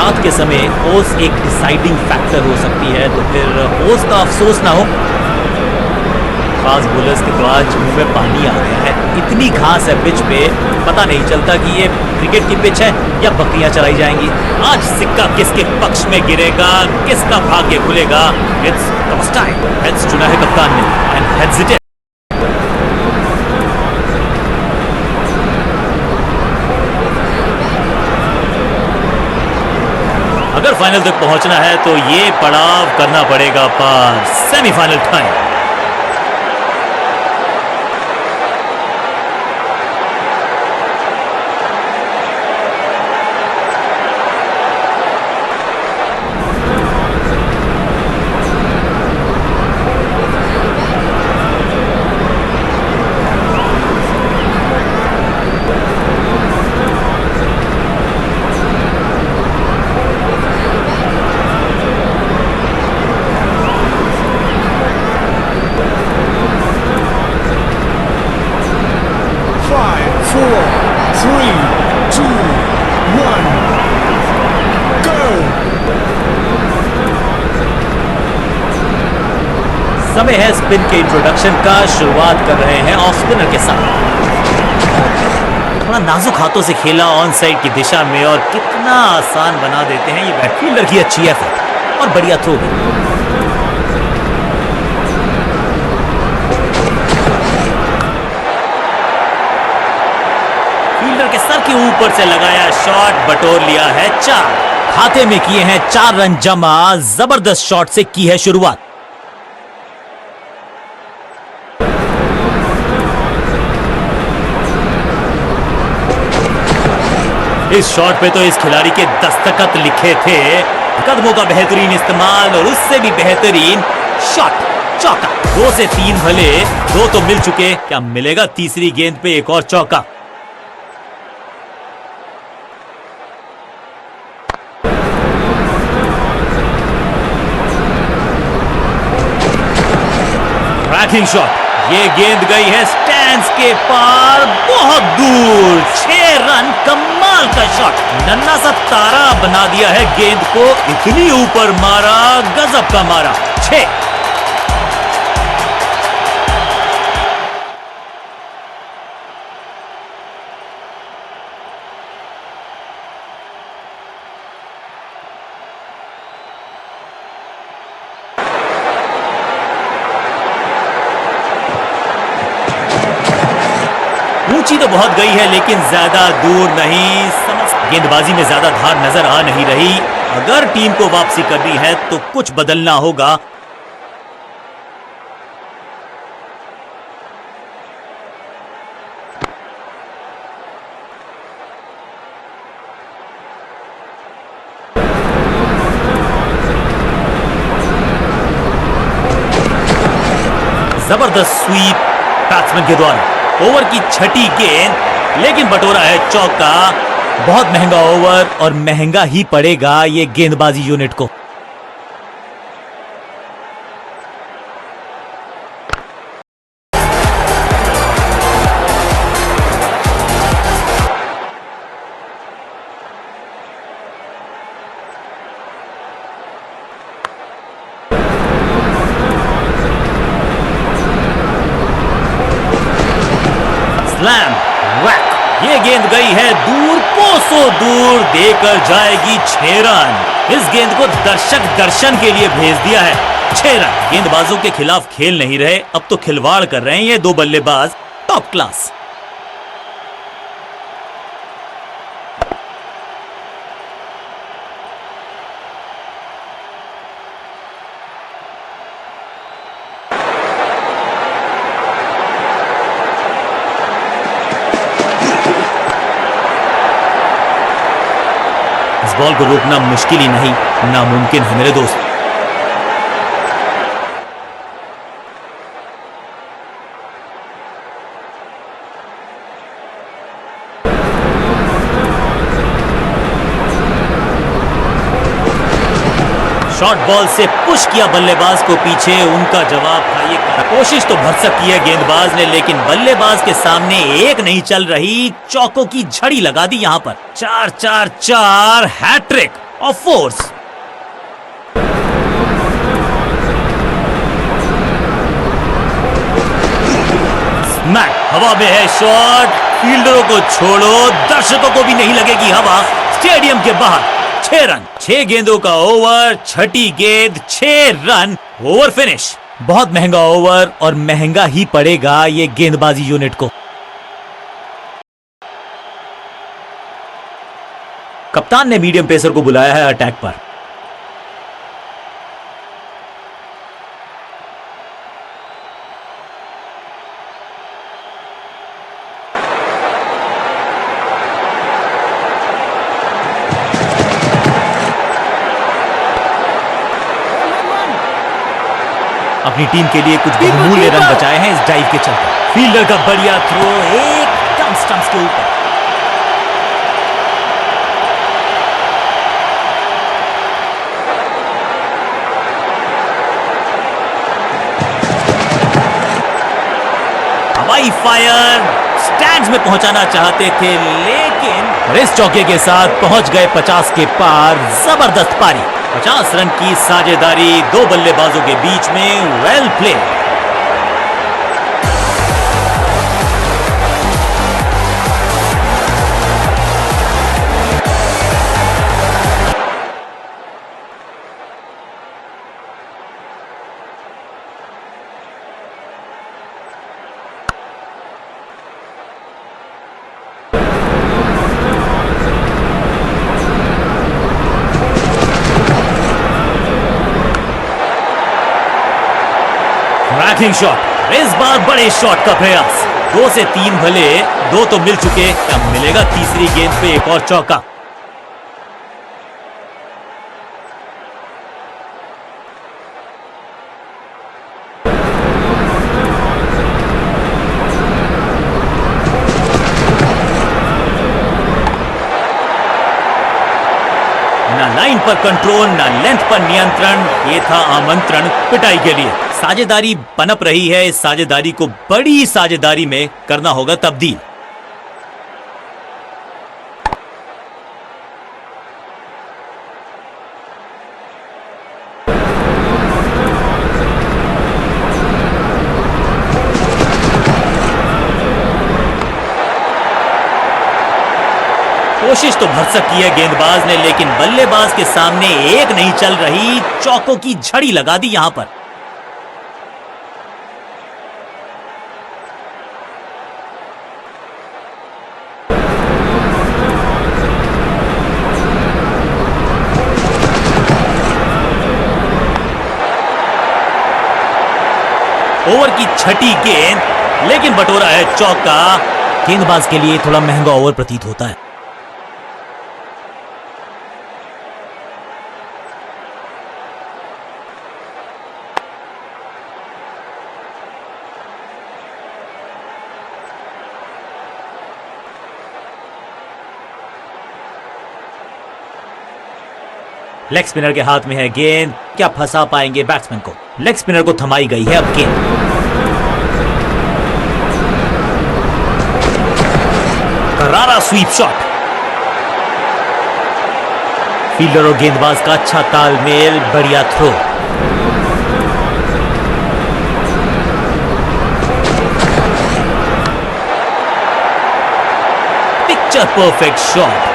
रात के समय ओस एक डिसाइडिंग फैक्टर हो सकती है, तो फिर ओस का अफसोस ना हो। फास्ट बॉलर्स के तो आज मुंह में पानी आ गया है। इतनी घास है पिच पे, पता नहीं चलता कि ये क्रिकेट की पिच है या बकरियां चलाई जाएंगी। आज सिक्का किसके पक्ष में गिरेगा, किसका भाग्य खुलेगा। It's toss time. हेड्स चुना है कप्तान ने एंड हेड्स इट इज। अगर फाइनल तक पहुंचना है तो ये पड़ाव करना पड़ेगा पार। Semifinal time. समय है स्पिन के इंट्रोडक्शन का। शुरुआत कर रहे हैं ऑफ स्पिनर के साथ। थोड़ा नाजुक हाथों से खेला ऑन साइड की दिशा में और कितना आसान बना देते हैं ये बैटफील्डर की अच्छी एफर्ट और बढ़िया थ्रो भी। फील्डर के सर के ऊपर से लगाया शॉट, बटोर लिया है 4। खाते में किए हैं 4 रन जमा। जबरदस्त शॉट से की है शुरुआत। इस शॉट पे तो इस खिलाड़ी के दस्तखत लिखे थे। कदमों का बेहतरीन इस्तेमाल और उससे भी बेहतरीन शॉट। चौका। 2 से 3 भले, 2 तो मिल चुके, क्या मिलेगा तीसरी गेंद पे एक और चौका। Tracking shot. ये गेंद गई है स्टैंड्स के पार, बहुत दूर। 6 रन। कमाल का शॉट। नन्हा सा तारा बना दिया है गेंद को। इतनी ऊपर मारा, गजब का मारा। 6। ऊंची तो बहुत गई है लेकिन ज्यादा दूर नहीं। गेंदबाजी में ज्यादा धार नजर आ नहीं रही। अगर टीम को वापसी करनी है तो कुछ बदलना होगा। जबरदस्त स्वीप बैट्समैन के द्वारा। ओवर की 6ठी गेंद, लेकिन बटोरा है चौका। बहुत महंगा ओवर और महंगा ही पड़ेगा ये गेंदबाजी यूनिट को। स्लैम वैक। ये गेंद गई है दूर, कोसों दूर, देकर जाएगी 6 रन। इस गेंद को दर्शक दर्शन के लिए भेज दिया है। 6 रन। गेंदबाजों के खिलाफ खेल नहीं रहे, अब तो खिलवाड़ कर रहे हैं ये 2 बल्लेबाज। Top class. इस बॉल को रोकना मुश्किल ही नहीं, नामुमकिन है मेरे दोस्त। शॉर्ट बॉल से पुश किया बल्लेबाज को पीछे। उनका जवाब था ये। कोशिश तो भरसक की है गेंदबाज ने, लेकिन बल्लेबाज के सामने एक नहीं चल रही। चौकों की झड़ी लगा दी यहां पर। 4-4-4 हैट्रिक। Of force. स्मैक, हवा में है शॉट। फील्डरों को छोड़ो, दर्शकों को भी नहीं लगेगी हवा। स्टेडियम के बाहर 6 रन, 6 गेंदों का ओवर, छठी गेंद, 6 रन, ओवर फिनिश। बहुत महंगा ओवर और महंगा ही पड़ेगा ये गेंदबाजी यूनिट को। कप्तान ने मीडियम पेसर को बुलाया है अटैक पर। अपनी टीम के लिए कुछ बहुमूल्य रन बचाए हैं इस ड्राइव के चलते। फील्डर का बढ़िया थ्रो एकदम स्टंप्स के ऊपर। हवाई फायर, स्टैंड्स में पहुंचाना चाहते थे लेकिन इस चौके के साथ पहुंच गए 50 के पार। जबरदस्त पारी, 50 रन की साझेदारी दो बल्लेबाजों के बीच में। Well play. क्रैकिंग शॉट, इस बार बड़े शॉट का प्रयास। 2 से 3 भले, 2 तो मिल चुके, अब मिलेगा तीसरी गेंद पे एक और चौका। ना लाइन पर कंट्रोल, ना लेंथ पर नियंत्रण। ये था आमंत्रण पिटाई के लिए। साझेदारी पनप रही है, इस साझेदारी को बड़ी साझेदारी में करना होगा तब्दील। कोशिश तो भरसक की है गेंदबाज ने, लेकिन बल्लेबाज के सामने एक नहीं चल रही। चौकों की झड़ी लगा दी यहां पर। ओवर की छठी गेंद, लेकिन बटोरा है चौका। गेंदबाज के लिए थोड़ा महंगा ओवर प्रतीत होता है। लेग स्पिनर के हाथ में है गेंद, क्या फंसा पाएंगे बैट्समैन को? लेग स्पिनर को थमाई गई है अब गेंद। करारा स्वीप शॉट। फील्डर और गेंदबाज का अच्छा तालमेल, बढ़िया थ्रो। Picture perfect shot.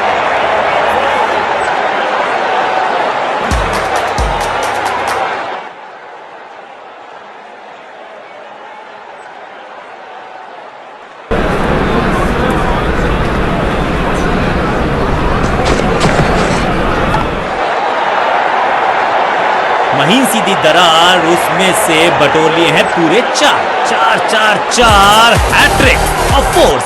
महीन सीधी दरार, उसमें से बटोर लिए हैं पूरे 4 hattrick of fours.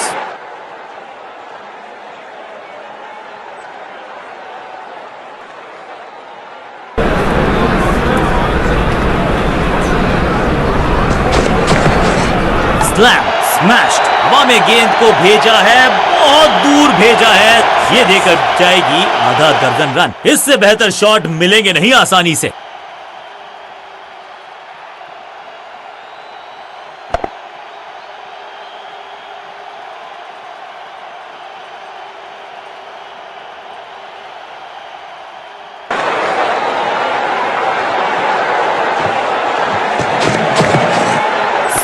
Slam, smashed, हवा में गेंद को भेजा है, बहुत दूर भेजा है। ये देकर जाएगी आधा दर्जन रन। इससे बेहतर शॉट मिलेंगे नहीं आसानी से।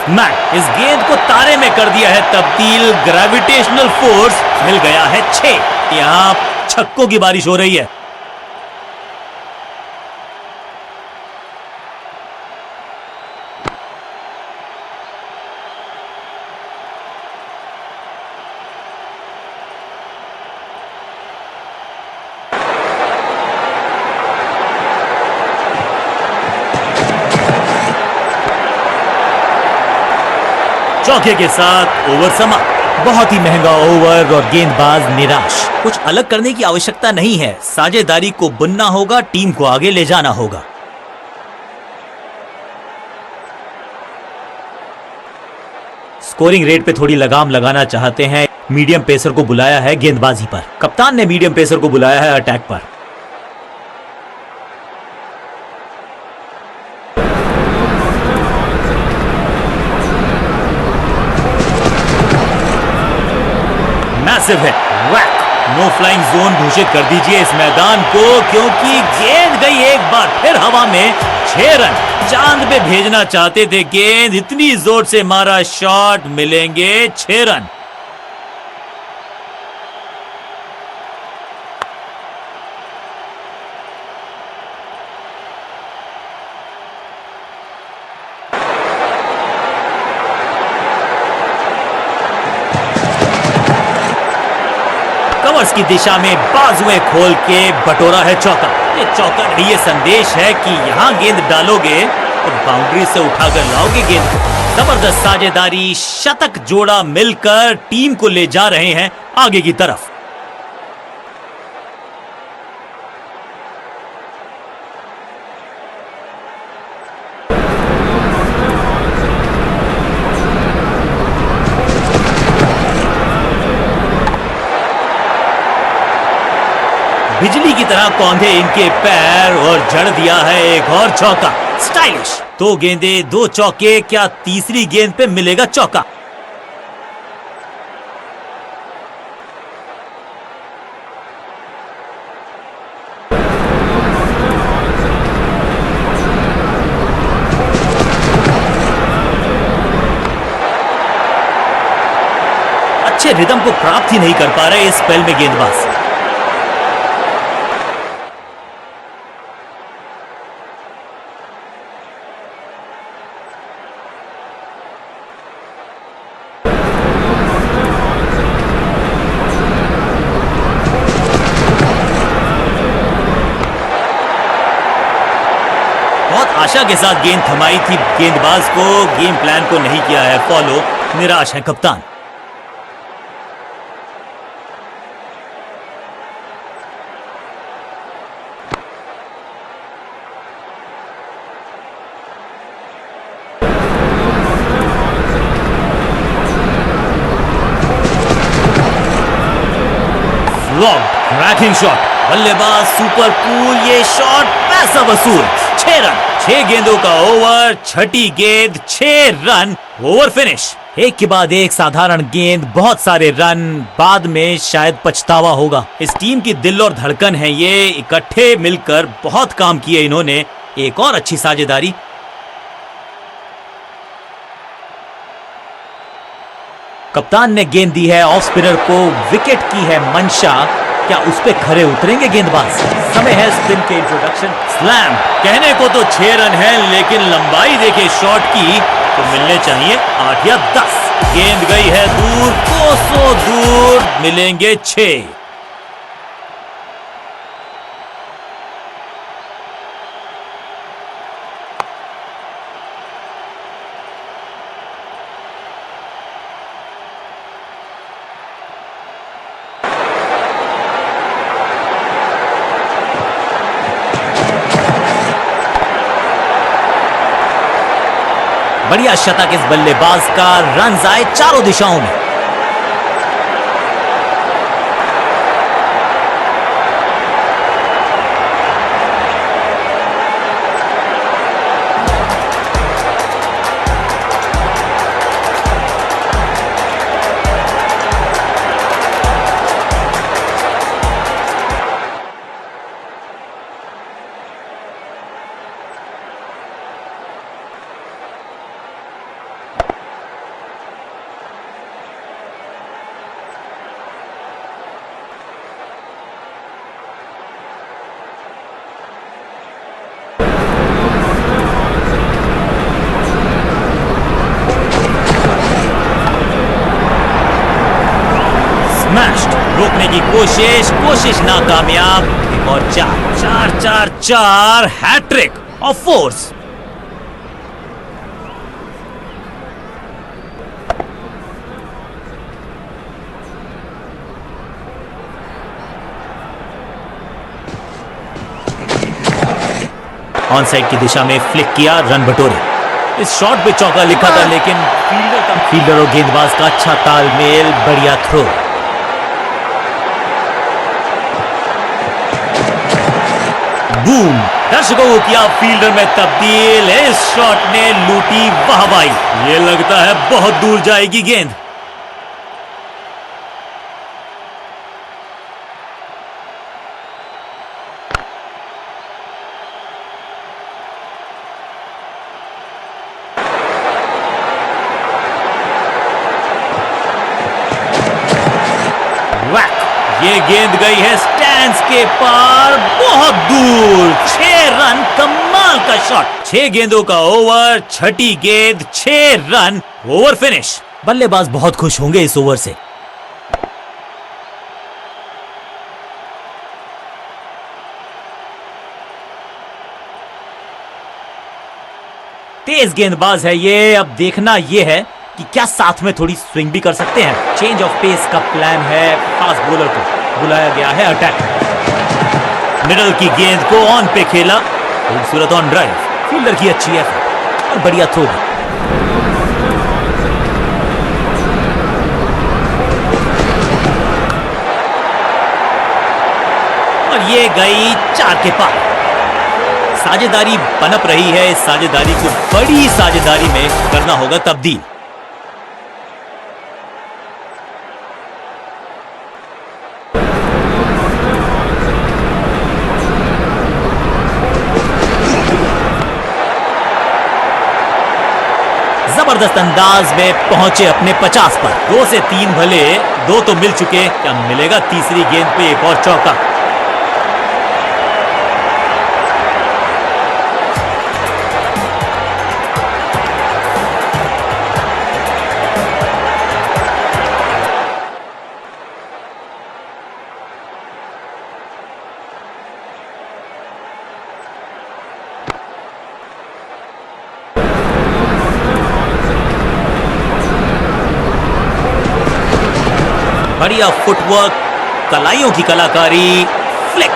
मैट इस गेंद को तारे में कर दिया है तब्दील। ग्रेविटेशनल फोर्स मिल गया है 6। यहां छक्कों की बारिश हो रही है। चौके के साथ ओवर समाप्त। बहुत ही महंगा ओवर और गेंदबाज निराश। कुछ अलग करने की आवश्यकता नहीं है, साझेदारी को बुनना होगा, टीम को आगे ले जाना होगा। स्कोरिंग रेट पे थोड़ी लगाम लगाना चाहते हैं, मीडियम पेसर को बुलाया है गेंदबाजी पर। कप्तान ने मीडियम पेसर को बुलाया है अटैक पर। मैसिव है, वैक। नो फ्लाइंग जोन घोषित कर दीजिए इस मैदान को, क्योंकि गेंद गई एक बार फिर हवा में। 6 रन। चांद पे भेजना चाहते थे गेंद, इतनी जोर से मारा शॉट, मिलेंगे 6 रन। कवर्स की दिशा में बाजुएं खोल के बटोरा है चौका। ये चौका नहीं, ये संदेश है कि यहां गेंद डालोगे तो बाउंड्री से उठाकर लाओगे गेंद को। जबरदस्त साझेदारी, शतक जोड़ा मिलकर टीम को ले जा रहे हैं आगे की तरफ। बिजली की तरह कौंधे इनके पैर और जड़ दिया है एक और चौका। स्टाइलिश। 2 गेंदे 2 चौके, क्या तीसरी गेंद पे मिलेगा चौका? अच्छे रिदम को प्राप्त ही नहीं कर पा रहे इस स्पेल में गेंदबाज। आशा के साथ गेंद थमाई थी गेंदबाज को, गेम प्लान को नहीं किया है फॉलो। निराश है कप्तान। क्रैकिंग शॉट, बल्लेबाज सुपर कूल, ये शॉट पैसा वसूल। 6 रन। 6 गेंदों का ओवर, छठी गेंद 6 रन, ओवर फिनिश। एक के बाद एक साधारण गेंद, बहुत सारे रन, बाद में शायद पछतावा होगा। इस टीम की दिल और धड़कन है ये, इकट्ठे मिलकर बहुत काम किए इन्होंने। एक और अच्छी साझेदारी। कप्तान ने गेंद दी है ऑफ स्पिनर को, विकेट की है मंशा, क्या उस पे खरे उतरेंगे गेंदबाज? समय है स्पिन के इंट्रोडक्शन। स्लैम। कहने को तो 6 रन है, लेकिन लंबाई देखे शॉट की तो मिलने चाहिए 8 या 10। गेंद गई है दूर, कोसों दूर, मिलेंगे 6। बढ़िया शतक इस बल्लेबाज का, रन आए चारों दिशाओं में। रोकने की कोशिश, कोशिश नाकामयाब। एक और चार, चार चार चार, hattrick of fours. On side की दिशा में फ्लिक किया, रन बटोरे। इस शॉट पे चौका लिखा था, लेकिन फील्डर और गेंदबाज का अच्छा तालमेल, बढ़िया थ्रो। बूम, दर्शकों को किया फील्डर में तब्दील। इस शॉट ने लूटी वाहवाही। ये लगता है बहुत दूर जाएगी गेंद। ये गेंद गई है स्टैंड्स के पार, बहुत दूर। 6 रन, कमाल का शॉट। 6 गेंदों का ओवर, छठी गेंद, 6 रन, ओवर फिनिश। बल्लेबाज बहुत खुश होंगे इस ओवर से। तेज गेंदबाज है ये। अब देखना ये है कि क्या साथ में थोड़ी स्विंग भी कर सकते हैं। चेंज ऑफ पेस का प्लान है। फास्ट बॉलर को बुलाया गया है अटैक। मिडल की गेंद को ऑन पे खेला, खूबसूरत ऑन ड्राइव। फील्डर की अच्छी एफर्ट और बढ़िया थ्रो भी। और ये गई 4 के पार। साझेदारी पनप रही है। इस साझेदारी को बड़ी साझेदारी में करना होगा तब्दील। जबरदस्त अंदाज में पहुंचे अपने 50 पर। 2 से 3 भले, 2 तो मिल चुके, क्या मिलेगा तीसरी गेंद पे एक और चौका। बढ़िया फुटवर्क, कलाइयों की कलाकारी, फ्लिक।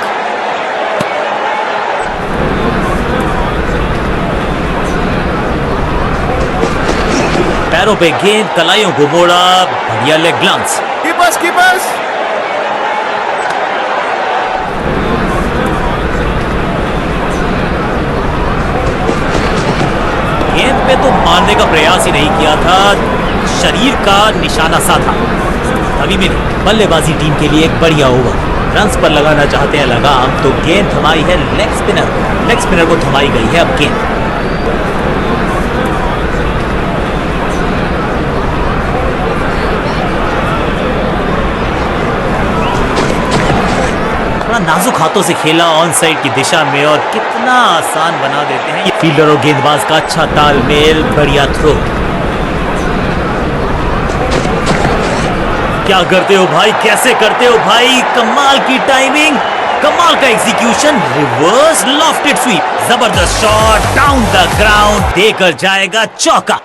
पैरों पे गेंद, कलाइयों को मोड़ा, बढ़िया लेग ग्लांस। कीपर्स गेंद पे तो मारने का प्रयास ही नहीं किया था, शरीर का निशाना सा था। अभी मिली बल्लेबाजी टीम के लिए एक बढ़िया ओवर। रन्स पर लगाना चाहते हैं लगाम, तो गेंद थमाई है लेग स्पिनर। लेग स्पिनर को थमाई गई है अब गेंद। थोड़ा नाजुक हाथों से खेला ऑन साइड की दिशा में, और कितना आसान बना देते हैं ये फील्डर और गेंदबाज का अच्छा तालमेल, बढ़िया थ्रो। क्या करते हो भाई, कैसे करते हो भाई, कमाल की टाइमिंग, कमाल का एग्जीक्यूशन, रिवर्स लॉफ्टेड स्वीप, जबरदस्त शॉट, डाउन द ग्राउंड, देकर जाएगा चौका।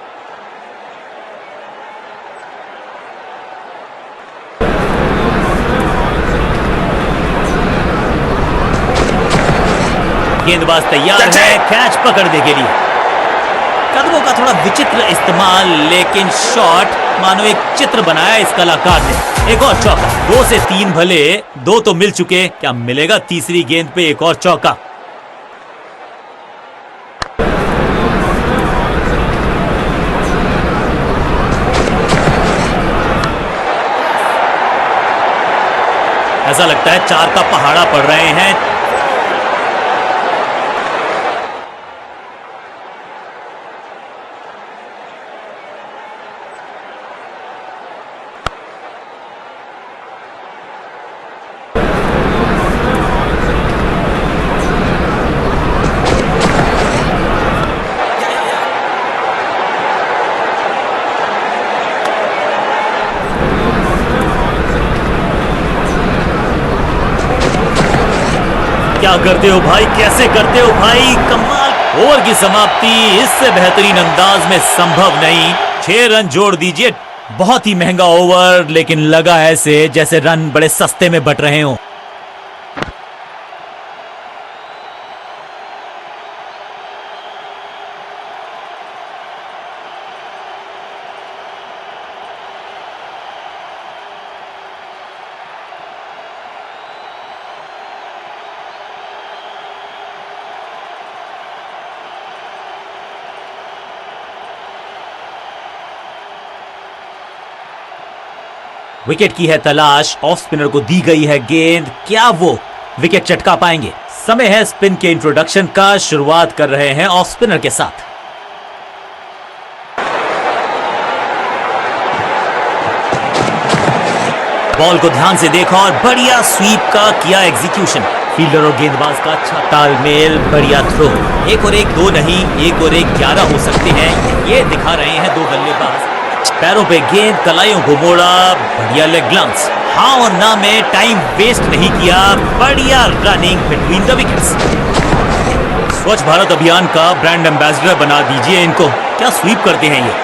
गेंदबाज तैयार है कैच पकड़ने के लिए। कदमों का थोड़ा विचित्र इस्तेमाल, लेकिन शॉट मानो एक चित्र बनाया इस कलाकार ने। एक और चौका। 2 से 3 भले, 2 तो मिल चुके, क्या मिलेगा तीसरी गेंद पे एक और चौका। ऐसा लगता है 4 का पहाड़ा पड़ रहे हैं। क्या करते हो भाई, कैसे करते हो भाई, कमाल। ओवर की समाप्ति इससे बेहतरीन अंदाज में संभव नहीं। 6 रन जोड़ दीजिए। बहुत ही महंगा ओवर, लेकिन लगा ऐसे जैसे रन बड़े सस्ते में बट रहे हो। विकेट की है तलाश, ऑफ स्पिनर को दी गई है गेंद, क्या वो विकेट चटका पाएंगे? समय है स्पिन के इंट्रोडक्शन का। शुरुआत कर रहे हैं ऑफ स्पिनर के साथ। बॉल को ध्यान से देखा और बढ़िया स्वीप का किया एग्जीक्यूशन। फील्डर और गेंदबाज का अच्छा तालमेल, बढ़िया थ्रो। 1 और 1 2 नहीं, 1 और 1 11 हो सकते हैं, ये दिखा रहे हैं 2 बल्लेबाज। पैरों पे गेंद, कलाइयों को मोड़ा, बढ़िया लेग ग्लांस। हाँ और ना में टाइम वेस्ट नहीं किया, बढ़िया रनिंग बिटवीन द विकेट्स। स्वच्छ भारत अभियान का ब्रांड एम्बेसडर बना दीजिए इनको। क्या स्वीप करते हैं ये।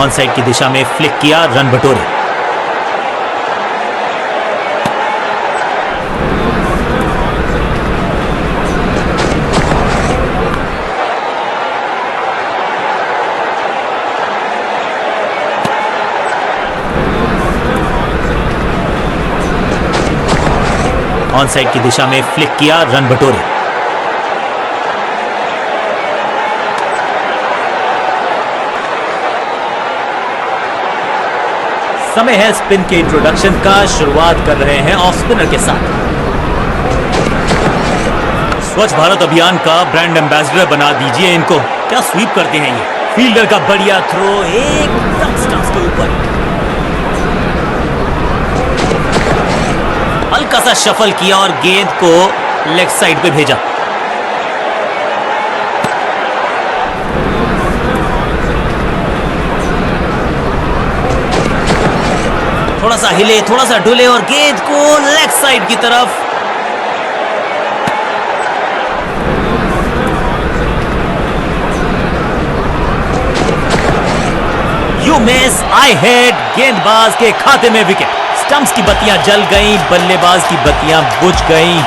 ऑन साइड की दिशा में फ्लिक किया, रन बटोरे। ऑन साइड की दिशा में फ्लिक किया, रन बटोरे। समय है स्पिन के इंट्रोडक्शन का। शुरुआत कर रहे हैं ऑफ स्पिनर के साथ। स्वच्छ भारत अभियान का ब्रांड एम्बेसडर बना दीजिए इनको। क्या स्वीप करते हैं ये। फील्डर का बढ़िया थ्रो, एकदम स्टंप्स के ऊपर। हल्का सा शफल किया और गेंद को लेग साइड पे भेजा। थोड़ा सा हिले, थोड़ा सा डुले और गेंद को लेग साइड की तरफ। You miss, I hit. गेंदबाज के खाते में विकेट। स्टंप्स की बत्तियां जल गईं, बल्लेबाज की बत्तियां बुझ गईं।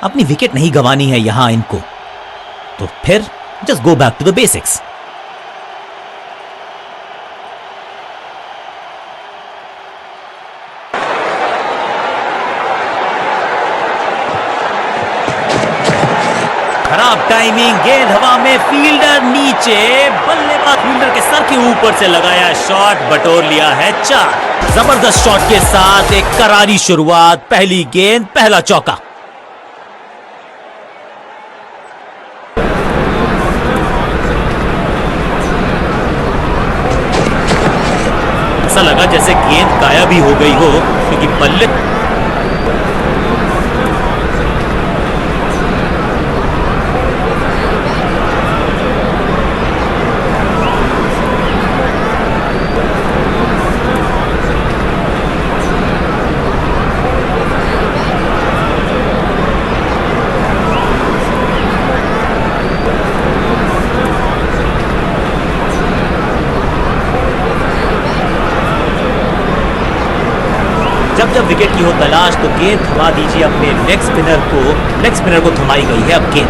अपनी विकेट नहीं गंवानी है यहां इनको, तो फिर just go back to the basics. खराब टाइमिंग, गेंद हवा में, फील्डर नीचे, बल्लेबाज फील्डर के सर के ऊपर से लगाया शॉट, बटोर लिया है 4। जबरदस्त शॉट के साथ एक करारी शुरुआत, पहली गेंद पहला चौका। ऐसा लगा जैसे गेंद गायब ही हो गई हो, क्योंकि बल्ले जब विकेट की हो तलाश तो गेंद थमा दीजिए अपने लेग स्पिनर को थमाई गई है अब गेंद।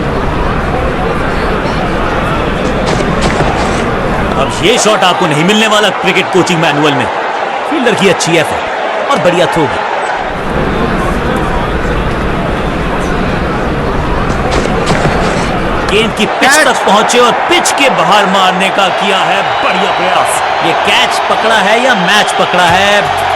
अब ये शॉट आपको नहीं मिलने वाला क्रिकेट कोचिंग मैनुअल में। फील्डर की अच्छी एफर्ट और बढ़िया थ्रो भी। गेंद की पिच तक पहुंचे और पिच के बाहर मारने का किया है बढ़िया प्रयास। ये कैच पकड़ा है या मैच पकड़ा है?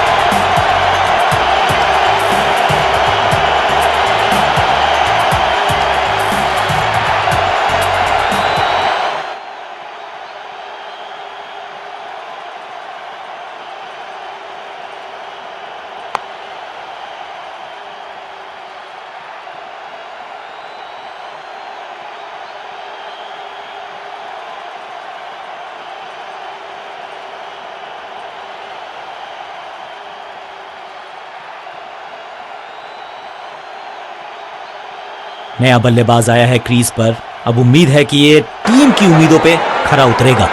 नया बल्लेबाज आया है क्रीज पर। अब उम्मीद है कि ये टीम की उम्मीदों पे खरा उतरेगा।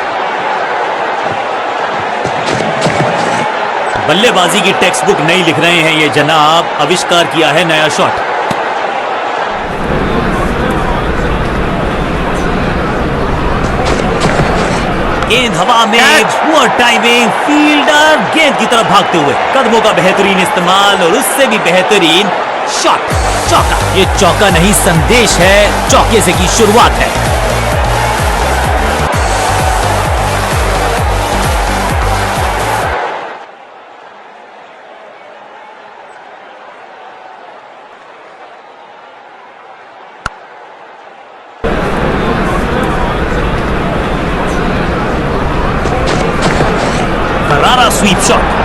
बल्लेबाजी की टेक्स्ट बुक नहीं लिख रहे हैं ये जनाब, आविष्कार किया है नया शॉट। गेंद हवा में, पुअर टाइमिंग, फील्डर गेंद की तरफ भागते हुए, कदमों का बेहतरीन इस्तेमाल और उससे भी बेहतरीन शॉट, चौका। ये चौका नहीं संदेश है, चौके से की शुरुआत है। करारा स्वीप शॉट।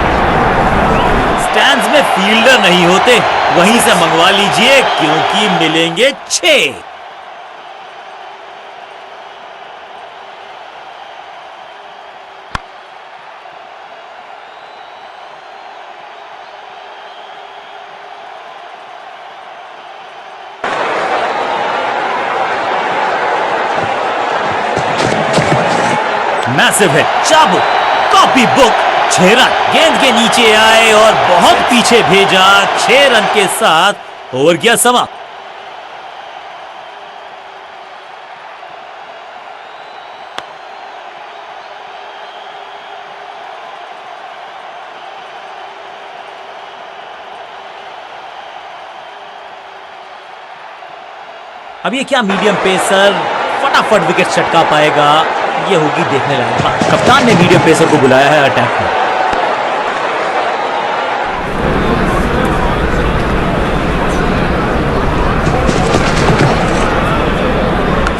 स्टैंड्स में फील्डर नहीं होते, वहीं से मंगवा लीजिए क्योंकि मिलेंगे 6। मैसिव है, चाबुक, कॉपी बुक, 6 रन। गेंद के नीचे आए और बहुत पीछे भेजा, 6 रन के साथ ओवर गया समाप्त। अब ये क्या मीडियम पेसर फटाफट विकेट चटका पाएगा, ये होगी देखने लायक बात। कप्तान ने मीडियम पेसर को बुलाया है अटैक पर।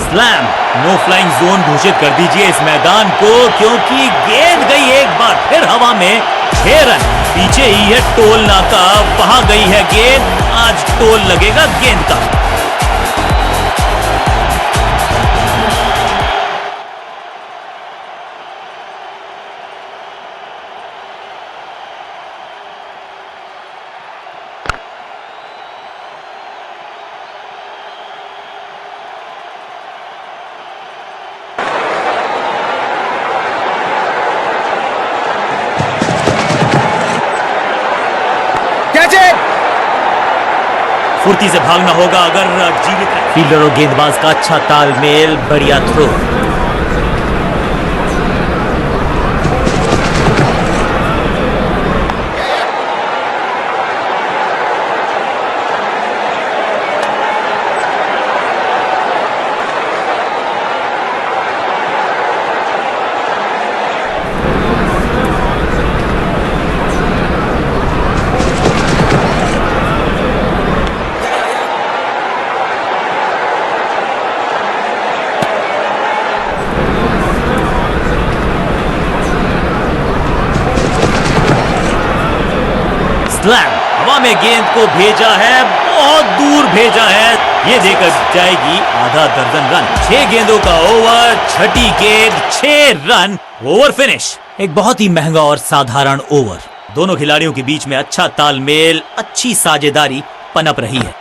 स्लैम, नो फ्लाइंग जोन घोषित कर दीजिए इस मैदान को, क्योंकि गेंद गई एक बार फिर हवा में। 6 रन। पीछे ही है टोल नाका, वहां गई है गेंद, आज टोल लगेगा गेंद का। फुर्ती से भागना होगा अगर जीवित है। फील्डर और गेंदबाज का अच्छा तालमेल, बढ़िया थ्रो। स्लैम, हवा में गेंद को भेजा है, बहुत दूर भेजा है, ये देकर जाएगी आधा दर्जन रन। 6 गेंदों का ओवर, छठी गेंद, 6 रन, ओवर फिनिश। एक बहुत ही महंगा और साधारण ओवर। दोनों खिलाड़ियों के बीच में अच्छा तालमेल, अच्छी साझेदारी पनप रही है।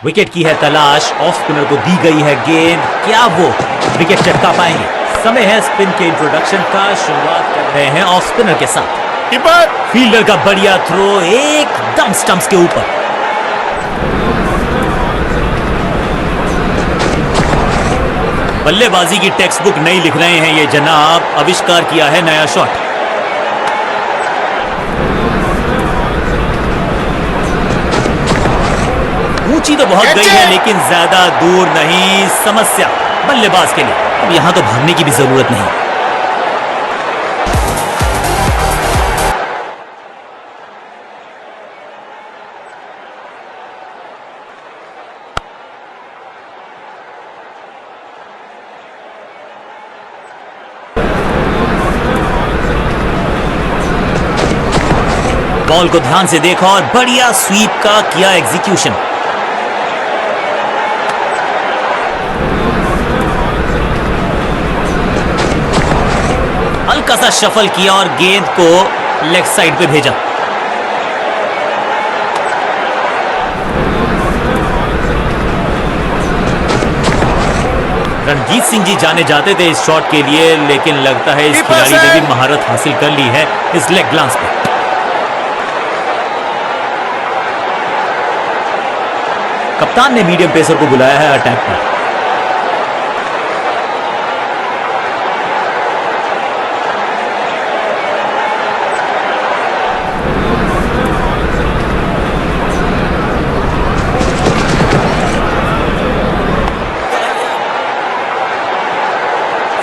विकेट की है तलाश, ऑफ स्पिनर को दी गई है गेंद, क्या वो विकेट चटका पाएंगे? समय है स्पिन के इंट्रोडक्शन का, शुरुआत कर रहे हैं ऑफ स्पिनर के साथ। कीपर, फील्डर का बढ़िया थ्रो, एकदम स्टंप्स के ऊपर। बल्लेबाजी की टेक्स्ट बुक नहीं लिख रहे हैं ये जनाब, आविष्कार किया है नया शॉट। ऊंची तो बहुत गई है लेकिन ज्यादा दूर नहीं। समस्या बल्लेबाज के लिए। अब यहां तो भागने की भी जरूरत नहीं। बॉल को ध्यान से देखा और बढ़िया स्वीप का किया एग्जीक्यूशन। हल्का सा शफल किया और गेंद को लेग साइड पे भेजा। रणजीत सिंह जी जाने जाते थे इस शॉट के लिए, लेकिन लगता है इस खिलाड़ी ने भी महारत हासिल कर ली है इस लेग ग्लांस पे। कप्तान ने मीडियम पेसर को बुलाया है अटैक पर।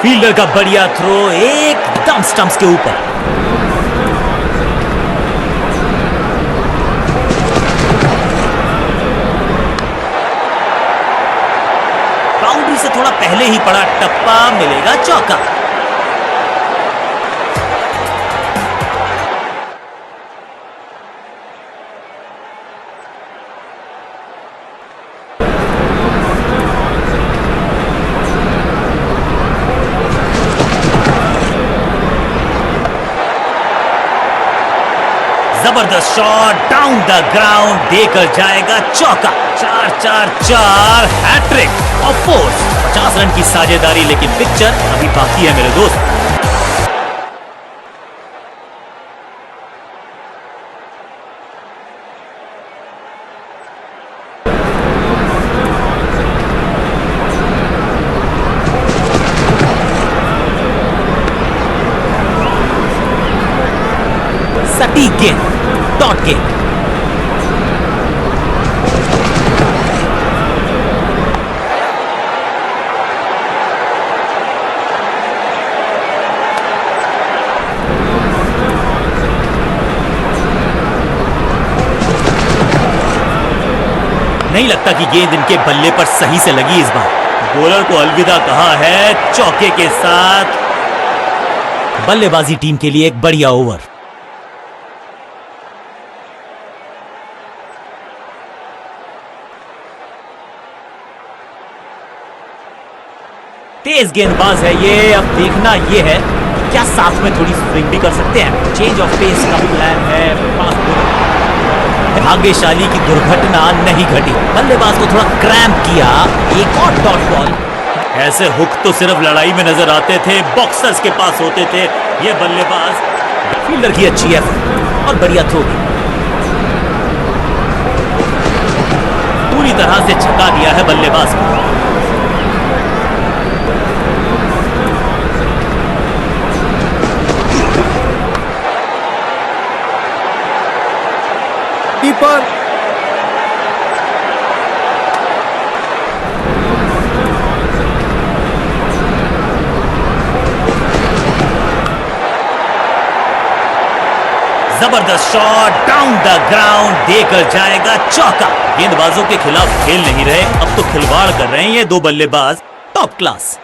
फील्डर का बढ़िया थ्रो एकदम स्टंप्स के ऊपर। बाउंड्री से थोड़ा पहले ही पड़ा टप्पा, मिलेगा चौका। जबरदस्त शॉट डाउन द ग्राउंड, देकर जाएगा चौका। 4-4-4 हैट्रिक ऑफ कोर्स। 50 रन की साझेदारी, लेकिन पिक्चर अभी बाकी है मेरे दोस्त। सटीक गेंद, डॉट गेंद। नहीं लगता कि गेंद इनके बल्ले पर सही से लगी इस बार। बॉलर को अलविदा कहा है चौके के साथ। बल्लेबाजी टीम के लिए एक बढ़िया ओवर। तेज गेंदबाज है ये। अब देखना ये है कि क्या साथ में थोड़ी स्विंग भी कर सकते हैं। चेंज ऑफ पेस का प्लान है। भाग्यशाली की दुर्घटना नहीं घटी। बल्लेबाज को थोड़ा क्रैम्प किया। एक और डॉट बॉल। ऐसे हुक तो सिर्फ लड़ाई में नजर आते थे, बॉक्सर्स के पास होते थे। ये बल्लेबाज फील्डर की अच्छी है और बढ़िया थ्रो भी। पूरी तरह से छका दिया है बल्लेबाज को। कीपर जबरदस्त शॉट डाउन द ग्राउंड, देकर जाएगा चौका। गेंदबाजों के खिलाफ खेल नहीं रहे, अब तो खिलवाड़ कर रहे हैं ये दो बल्लेबाज। Top class.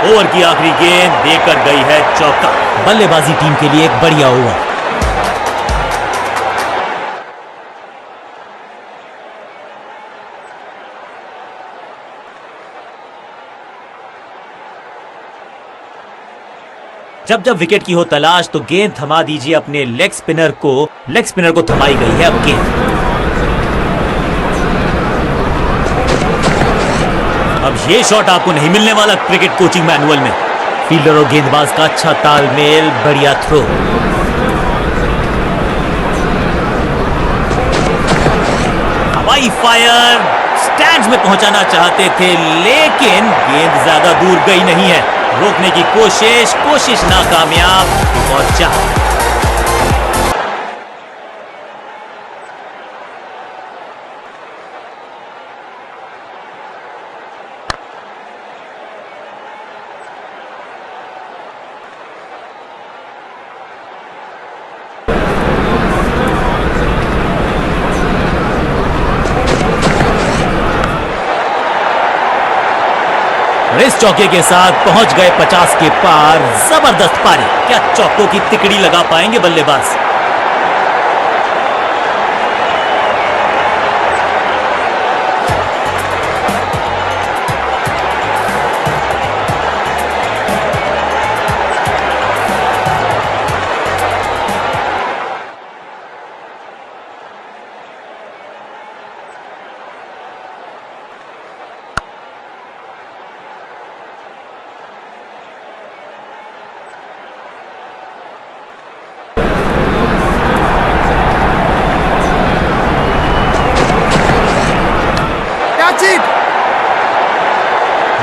ओवर की आखिरी गेंद, देकर गई है चौका। बल्लेबाजी टीम के लिए एक बढ़िया ओवर। जब जब विकेट की हो तलाश तो गेंद थमा दीजिए अपने लेग स्पिनर को। लेग स्पिनर को थमाई गई है अब गेंद। अब ये शॉट आपको नहीं मिलने वाला क्रिकेट कोचिंग मैनुअल में। फील्डर और गेंदबाज का अच्छा तालमेल, बढ़िया थ्रो। हवाई फायर, स्टैंड्स में पहुंचाना चाहते थे, लेकिन गेंद ज्यादा दूर गई नहीं है। रोकने की कोशिश नाकामयाब और चार। इस चौके के साथ पहुंच गए 50 के पार। जबरदस्त पारी। क्या चौकों की तिकड़ी लगा पाएंगे बल्लेबाज?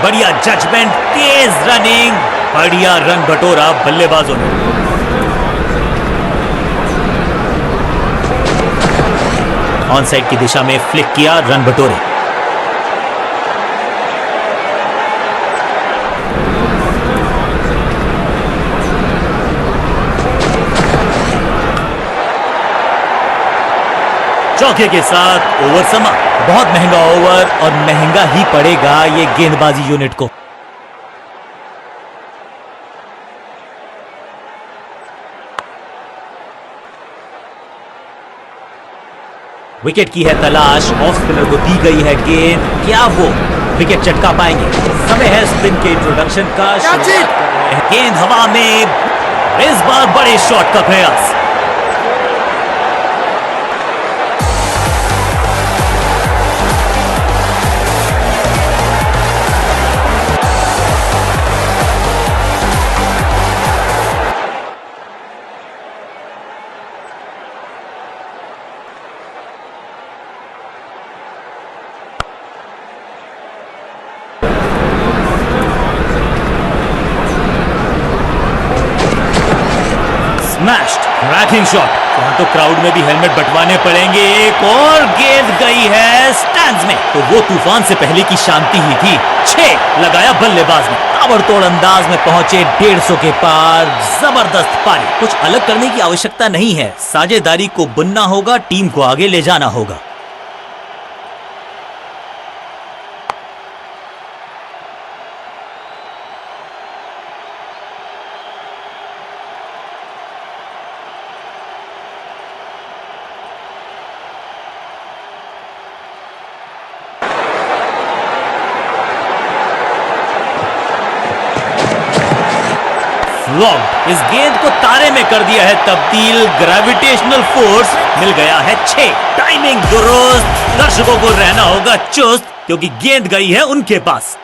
बढ़िया जजमेंट, तेज रनिंग, बढ़िया रन बटोरा बल्लेबाजों ने। ऑन साइड की दिशा में फ्लिक किया, रन बटोरे। चौके के साथ ओवर समा। बहुत महंगा ओवर और महंगा ही पड़ेगा ये गेंदबाजी यूनिट को। विकेट की है तलाश। ऑफ स्पिनर को दी गई है गेंद। क्या वो विकेट चटका पाएंगे? समय है स्पिन के इंट्रोडक्शन का। गेंद हवा में। इस बार बड़े शॉट का प्रयास। Smashed cracking shot. यहां तो क्राउड में भी हेलमेट बंटवाने पड़ेंगे। एक और गेंद गई है स्टैंड्स में। तो वो तूफान से पहले की शांति ही थी। 6 लगाया बल्लेबाज ने। ताबड़तोड़ अंदाज में पहुंचे 150 के पार। जबरदस्त पारी। कुछ अलग करने की आवश्यकता नहीं है। साझेदारी को बुनना होगा, टीम को आगे ले जाना होगा। इस गेंद को तारे में कर दिया है तब्दील। ग्रेविटेशनल फोर्स मिल गया है 6। टाइमिंग दुरुस्त। दर्शकों को रहना होगा चुस्त, क्योंकि गेंद गई है उनके पास।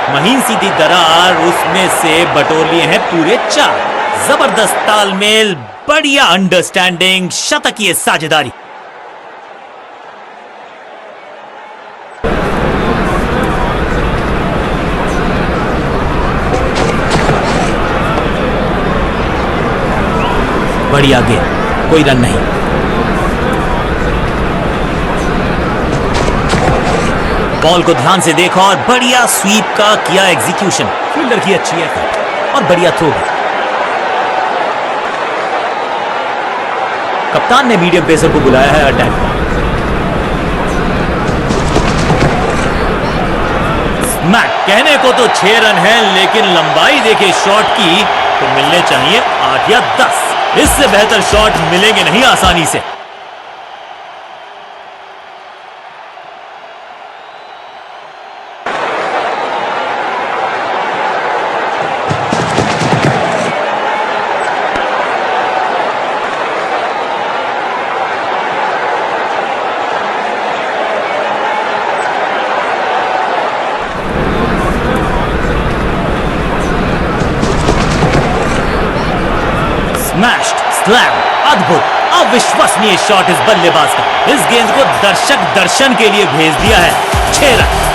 महीन सीधी दरार, उसमें से बटोर लिए हैं पूरे 4। जबरदस्त तालमेल, बढ़िया अंडरस्टैंडिंग, शतकीय साझेदारी। बढ़िया गेंद, कोई रन नहीं। बॉल को ध्यान से देखा और बढ़िया स्वीप का किया एग्जीक्यूशन। फील्डर की अच्छी एफर्ट और बढ़िया थ्रो भी। कप्तान ने मीडियम पेसर को बुलाया है अटैक पर। स्मैक। कहने को तो 6 रन है, लेकिन लंबाई देखे शॉट की तो मिलने चाहिए 8 या 10। इससे बेहतर शॉट मिलेंगे नहीं आसानी से। स्मैश्ड, स्लैम, अद्भुत, अविश्वसनीय शॉट इस बल्लेबाज का। इस गेंद को दर्शक दर्शन के लिए भेज दिया है। 6 रन।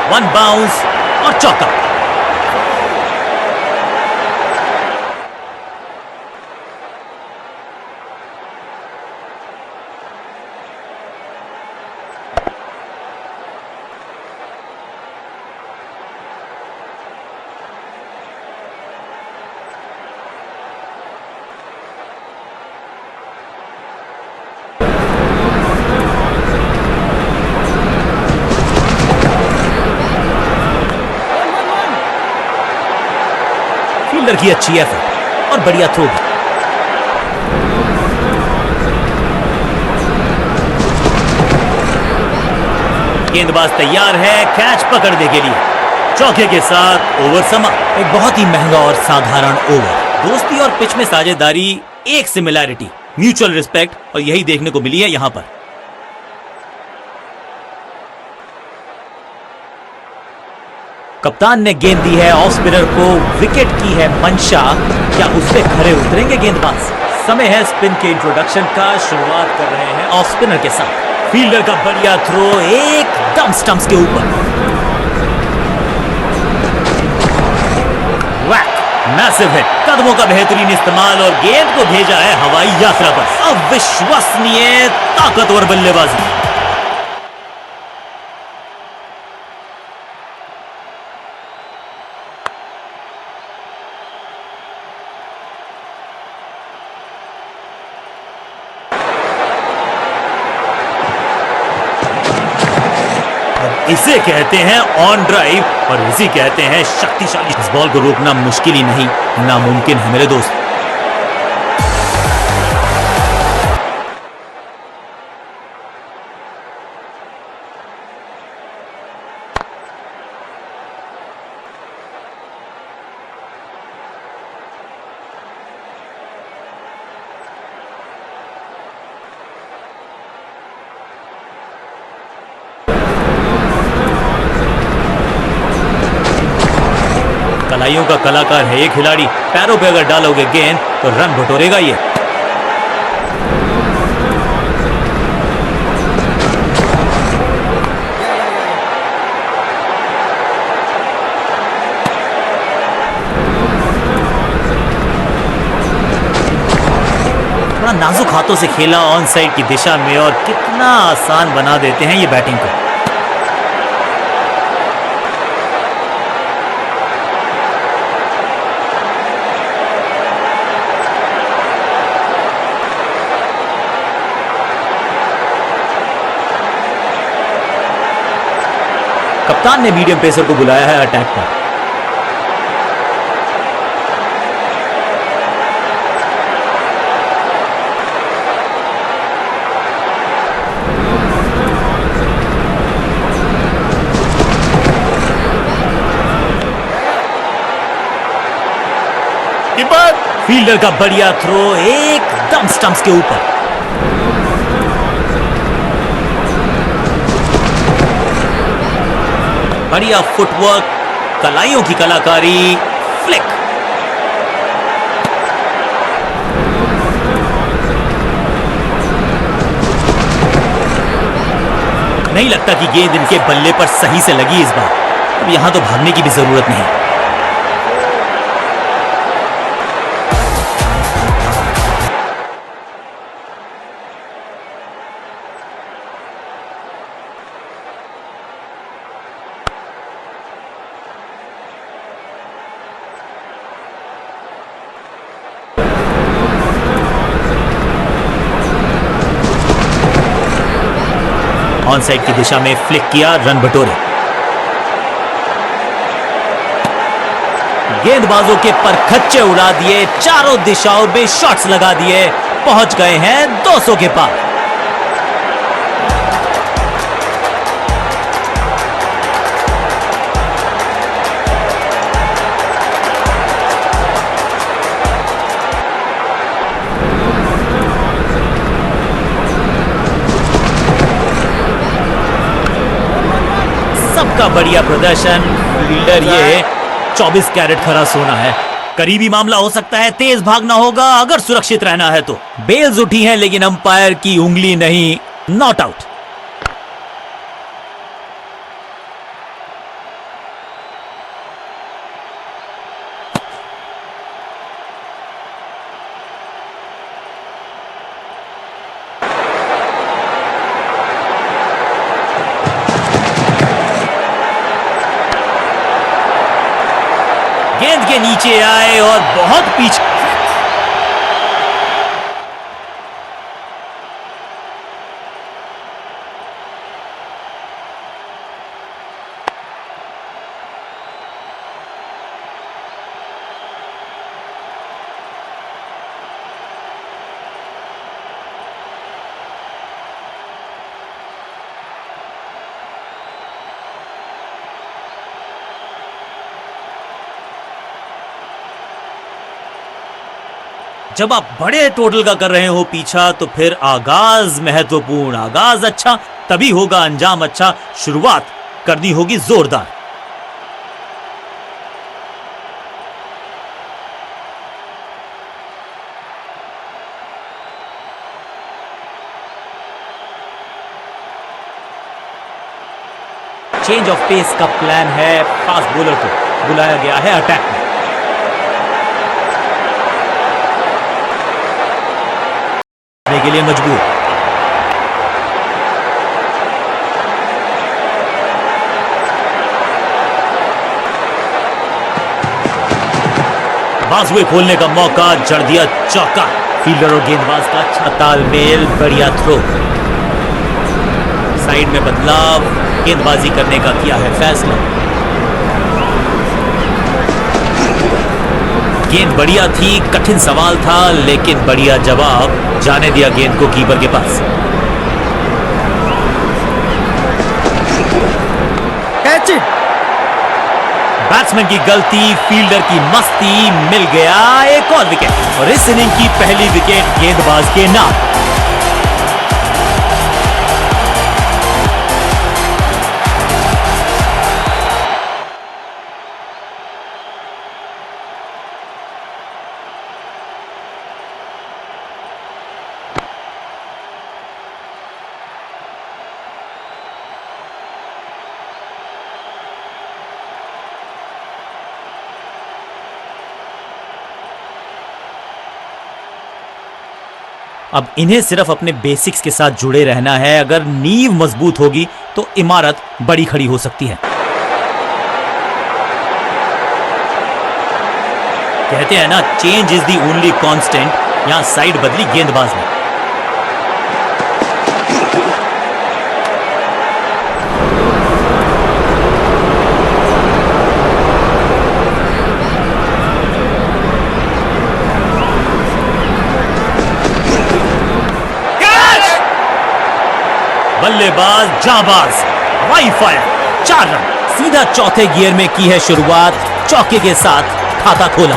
वन बाउंस और चौका। फील्डर की अच्छी एफर्ट और बढ़िया थ्रो भी। गेंदबाज तैयार है कैच पकड़ने के लिए। चौके के साथ ओवर समा। एक बहुत ही महंगा और साधारण ओवर। दोस्ती और पिच में साझेदारी, एक सिमिलैरिटी, म्यूचुअल रिस्पेक्ट, और यही देखने को मिली है यहां पर। कप्तान ने गेंद दी है ऑफ स्पिनर को, विकेट की है मंशा। क्या उस पे खरे उतरेंगे गेंदबाज? समय है स्पिन के इंट्रोडक्शन का। शुरुआत कर रहे हैं ऑफ स्पिनर के साथ। फील्डर का बढ़िया थ्रो एकदम स्टंप्स के ऊपर। वैक, मैसिव हिट, कदमों का बेहतरीन इस्तेमाल और गेंद को भेजा है हवाई यात्रा पर। अविश्वसनीय ताकतवर बल्लेबाजी। इसे कहते हैं ऑन ड्राइव और इसे कहते हैं शक्तिशाली। इस बॉल को रोकना मुश्किल ही नहीं, नामुमकिन है मेरे दोस्त। कलाइयों का कलाकार है ये खिलाड़ी। पैरों पे अगर डालोगे गेंद तो रन बटोरेगा ये। थोड़ा नाजुक हाथों से खेला ऑन साइड की दिशा में और कितना आसान बना देते हैं ये बैटिंग को। कप्तान ने मीडियम पेसर को बुलाया है अटैक पर। फील्डर का बढ़िया थ्रो एकदम स्टंप्स के ऊपर। बढ़िया फुटवर्क, कलाइयों की कलाकारी, फ्लिक। नहीं लगता कि गेंद इनके बल्ले पर सही से लगी इस बार। अब यहां तो भागने की भी जरूरत नहीं। ऑन साइड की दिशा में फ्लिक किया, रन बटोरे। गेंदबाजों के परखच्चे उड़ा दिए, चारों दिशाओं में शॉट्स लगा दिए, पहुंच गए हैं 200 के पार। सबका बढ़िया प्रदर्शन। फील्डर ये 24 कैरेट खरा सोना है। करीबी मामला हो सकता है, तेज भागना होगा अगर सुरक्षित रहना है तो। बेल्स उठी हैं लेकिन अंपायर की उंगली नहीं, नॉट आउट। गेंद के नीचे आए और बहुत पीछे। जब आप बड़े टोटल का कर रहे हो पीछा तो फिर आगाज महत्वपूर्ण। आगाज अच्छा तभी होगा अंजाम अच्छा। शुरुआत करनी होगी जोरदार। चेंज ऑफ पेस का प्लान है। फास्ट बॉलर को बुलाया गया है अटैक में। के लिए मजबूर। बाजुए खोलने का मौका, जड़ दिया चौका। फील्डर और गेंदबाज का अच्छा तालमेल, बढ़िया थ्रो। साइड में बदलाव, गेंदबाजी करने का किया है फैसला। गेंद बढ़िया थी, कठिन सवाल था लेकिन बढ़िया जवाब। जाने दिया गेंद को कीपर के पास। कैच। बैट्समैन की गलती, फील्डर की मस्ती, मिल गया एक और विकेट। और इस इनिंग की पहली विकेट गेंदबाज के नाम। अब इन्हें सिर्फ अपने बेसिक्स के साथ जुड़े रहना है। अगर नींव मजबूत होगी तो इमारत बड़ी खड़ी हो सकती है। कहते हैं ना, change is the only constant. यहां साइड बदली गेंदबाज ने। बल्लेबाज जाबाज, वाई फायर, 4 रन। सीधा चौथे गियर में की है शुरुआत, चौके के साथ खाता खोला।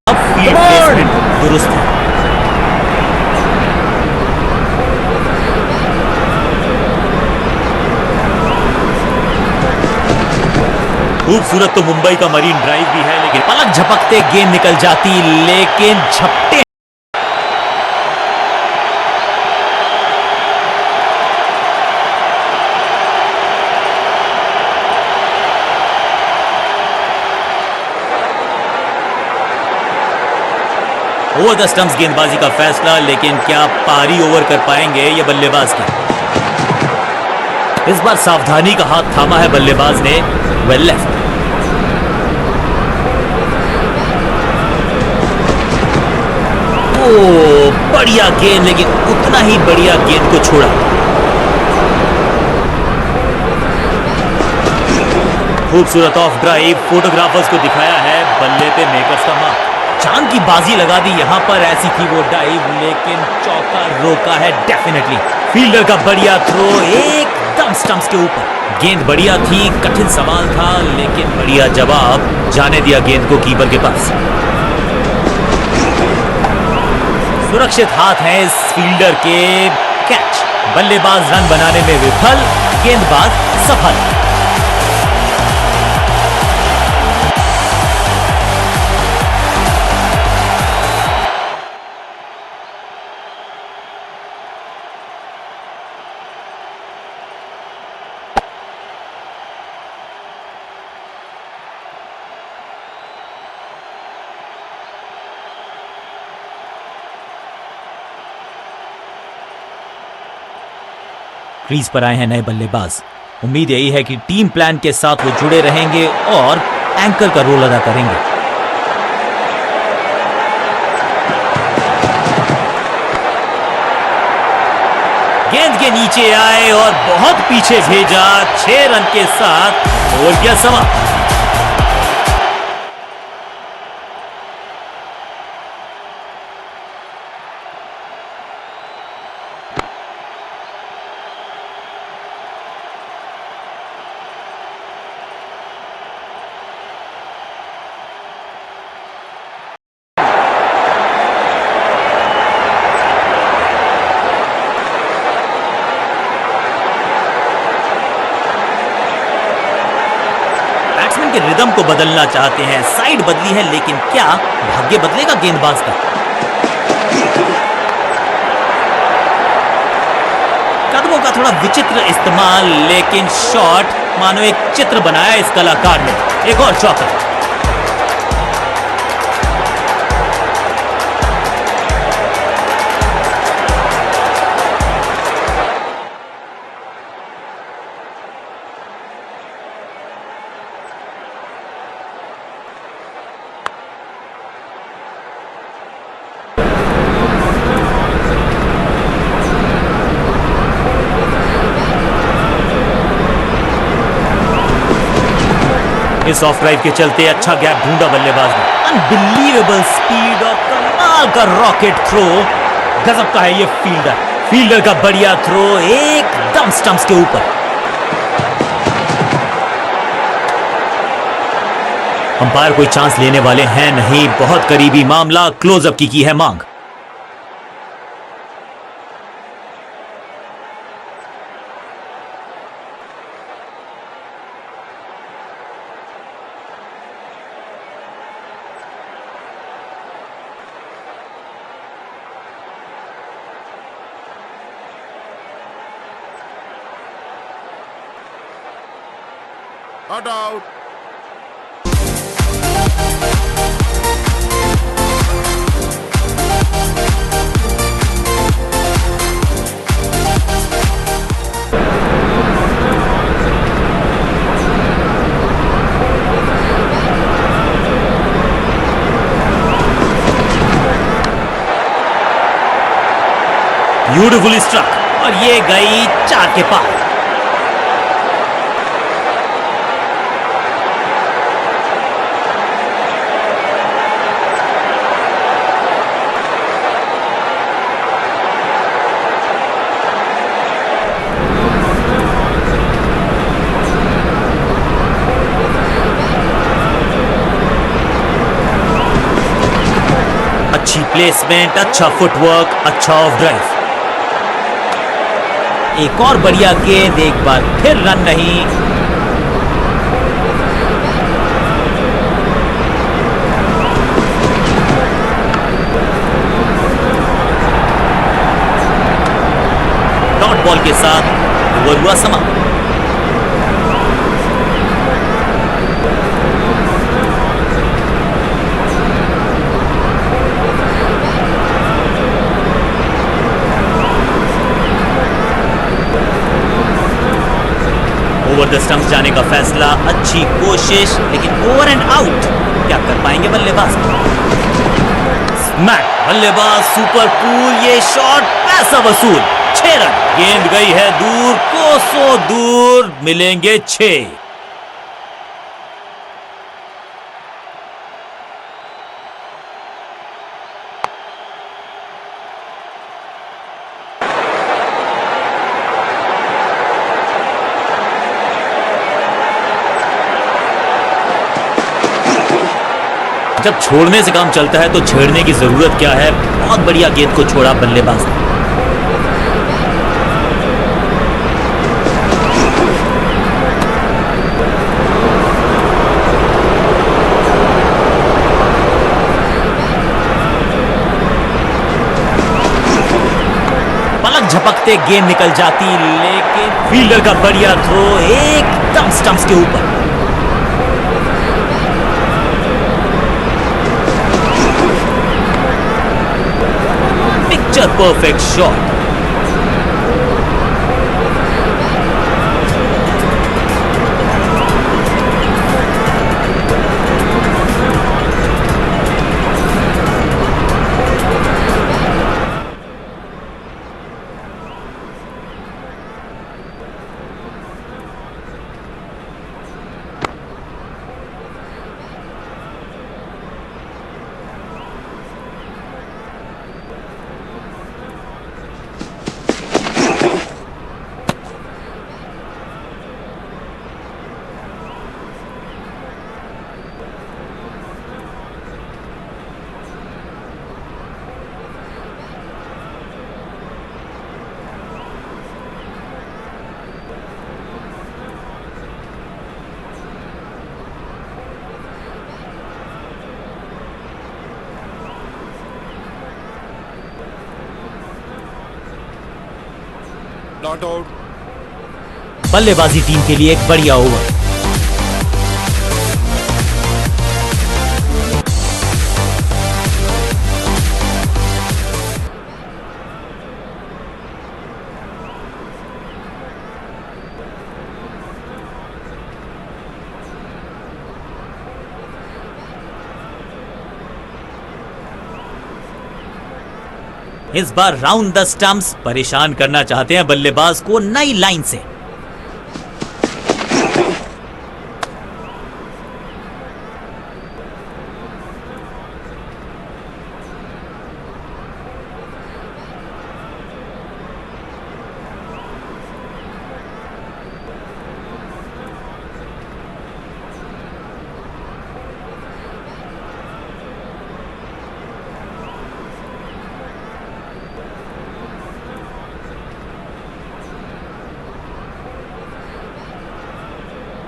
अब फील्ड प्लेसमेंट दुरुस्त है। खूबसूरत तो मुंबई का मरीन ड्राइव भी है लेकिन पलक झपकते गेंद निकल जाती, लेकिन झपटे। ओवर द स्टंप्स गेंदबाजी का फैसला, लेकिन क्या पारी ओवर कर पाएंगे ये बल्लेबाज की। इस बार सावधानी का हाथ थामा है बल्लेबाज ने। Well left. ओ बढ़िया गेंद, लेकिन उतना ही बढ़िया गेंद को छोड़ा। खूबसूरत ऑफ ड्राइव फोटोग्राफर्स को दिखाया है, बल्ले पे मेकर्स का मार्क। जान की बाजी लगा दी यहाँ पर, ऐसी थी वो डाइव, लेकिन चौका रोका है डेफिनेटली। फील्डर का बढ़िया थ्रो एकदम स्टंप्स के ऊपर। गेंद बढ़िया थी, कठिन सवाल था, लेकिन बढ़िया जवाब। जाने दिया गेंद को कीपर के पास। सुरक्षित हाथ है इस फील्डर के, कैच। बल्लेबाज रन बनाने में विफल, गेंदबाज सफल। क्रीज पर आए हैं नए बल्लेबाज। उम्मीद यही है कि टीम प्लान के साथ वो जुड़े रहेंगे और एंकर का रोल अदा करेंगे। गेंद के नीचे आए और बहुत पीछे भेजा, 6 रन के साथ ओवर किया समाप्त। बैट्समैन के रिदम को बदलना चाहते हैं, साइड बदली है, लेकिन क्या भाग्य बदलेगा गेंदबाज का? कदमों का थोड़ा विचित्र इस्तेमाल, लेकिन शॉट मानो एक चित्र बनाया इस कलाकार ने। एक और चौका। इस ऑफ ड्राइव के चलते अच्छा गैप ढूंढा बल्लेबाज ने। अनबिलीवेबल स्पीड और कमाल का रॉकेट थ्रो। गजब का है ये फील्डर का बढ़िया थ्रो एकदम स्टंप्स के ऊपर। अंपायर कोई चांस लेने वाले हैं नहीं, बहुत करीबी मामला, क्लोजअप की है मांग। Not out. ब्यूटीफुली स्ट्रक और ये गई 4 के पार। अच्छी प्लेसमेंट, अच्छा फुटवर्क, अच्छा ऑफ ड्राइव। एक और बढ़िया गेंद, एक बार फिर रन नहीं। डॉट बॉल के साथ ओवर हुआ समाप्त। ओवर द स्टंप्स जाने का फैसला, अच्छी कोशिश, लेकिन ओवर एंड आउट। क्या कर पाएंगे बल्लेबाज? स्मैक, बल्लेबाज सुपर कूल, ये शॉट पैसा वसूल। 6 रन, गेंद गई है दूर, कोसों दूर, मिलेंगे 6। जब छोड़ने से काम चलता है तो छेड़ने की जरूरत क्या है। बहुत बढ़िया गेंद को छोड़ा बल्लेबाज ने। पलक झपकते गेंद निकल जाती, लेकिन फील्डर का बढ़िया थ्रो एकदम स्टंप्स के ऊपर। Picture perfect shot. Not out. बल्लेबाजी टीम के लिए एक बढ़िया ओवर। इस बार राउंड द स्टंप्स परेशान करना चाहते हैं बल्लेबाज को नई लाइन से।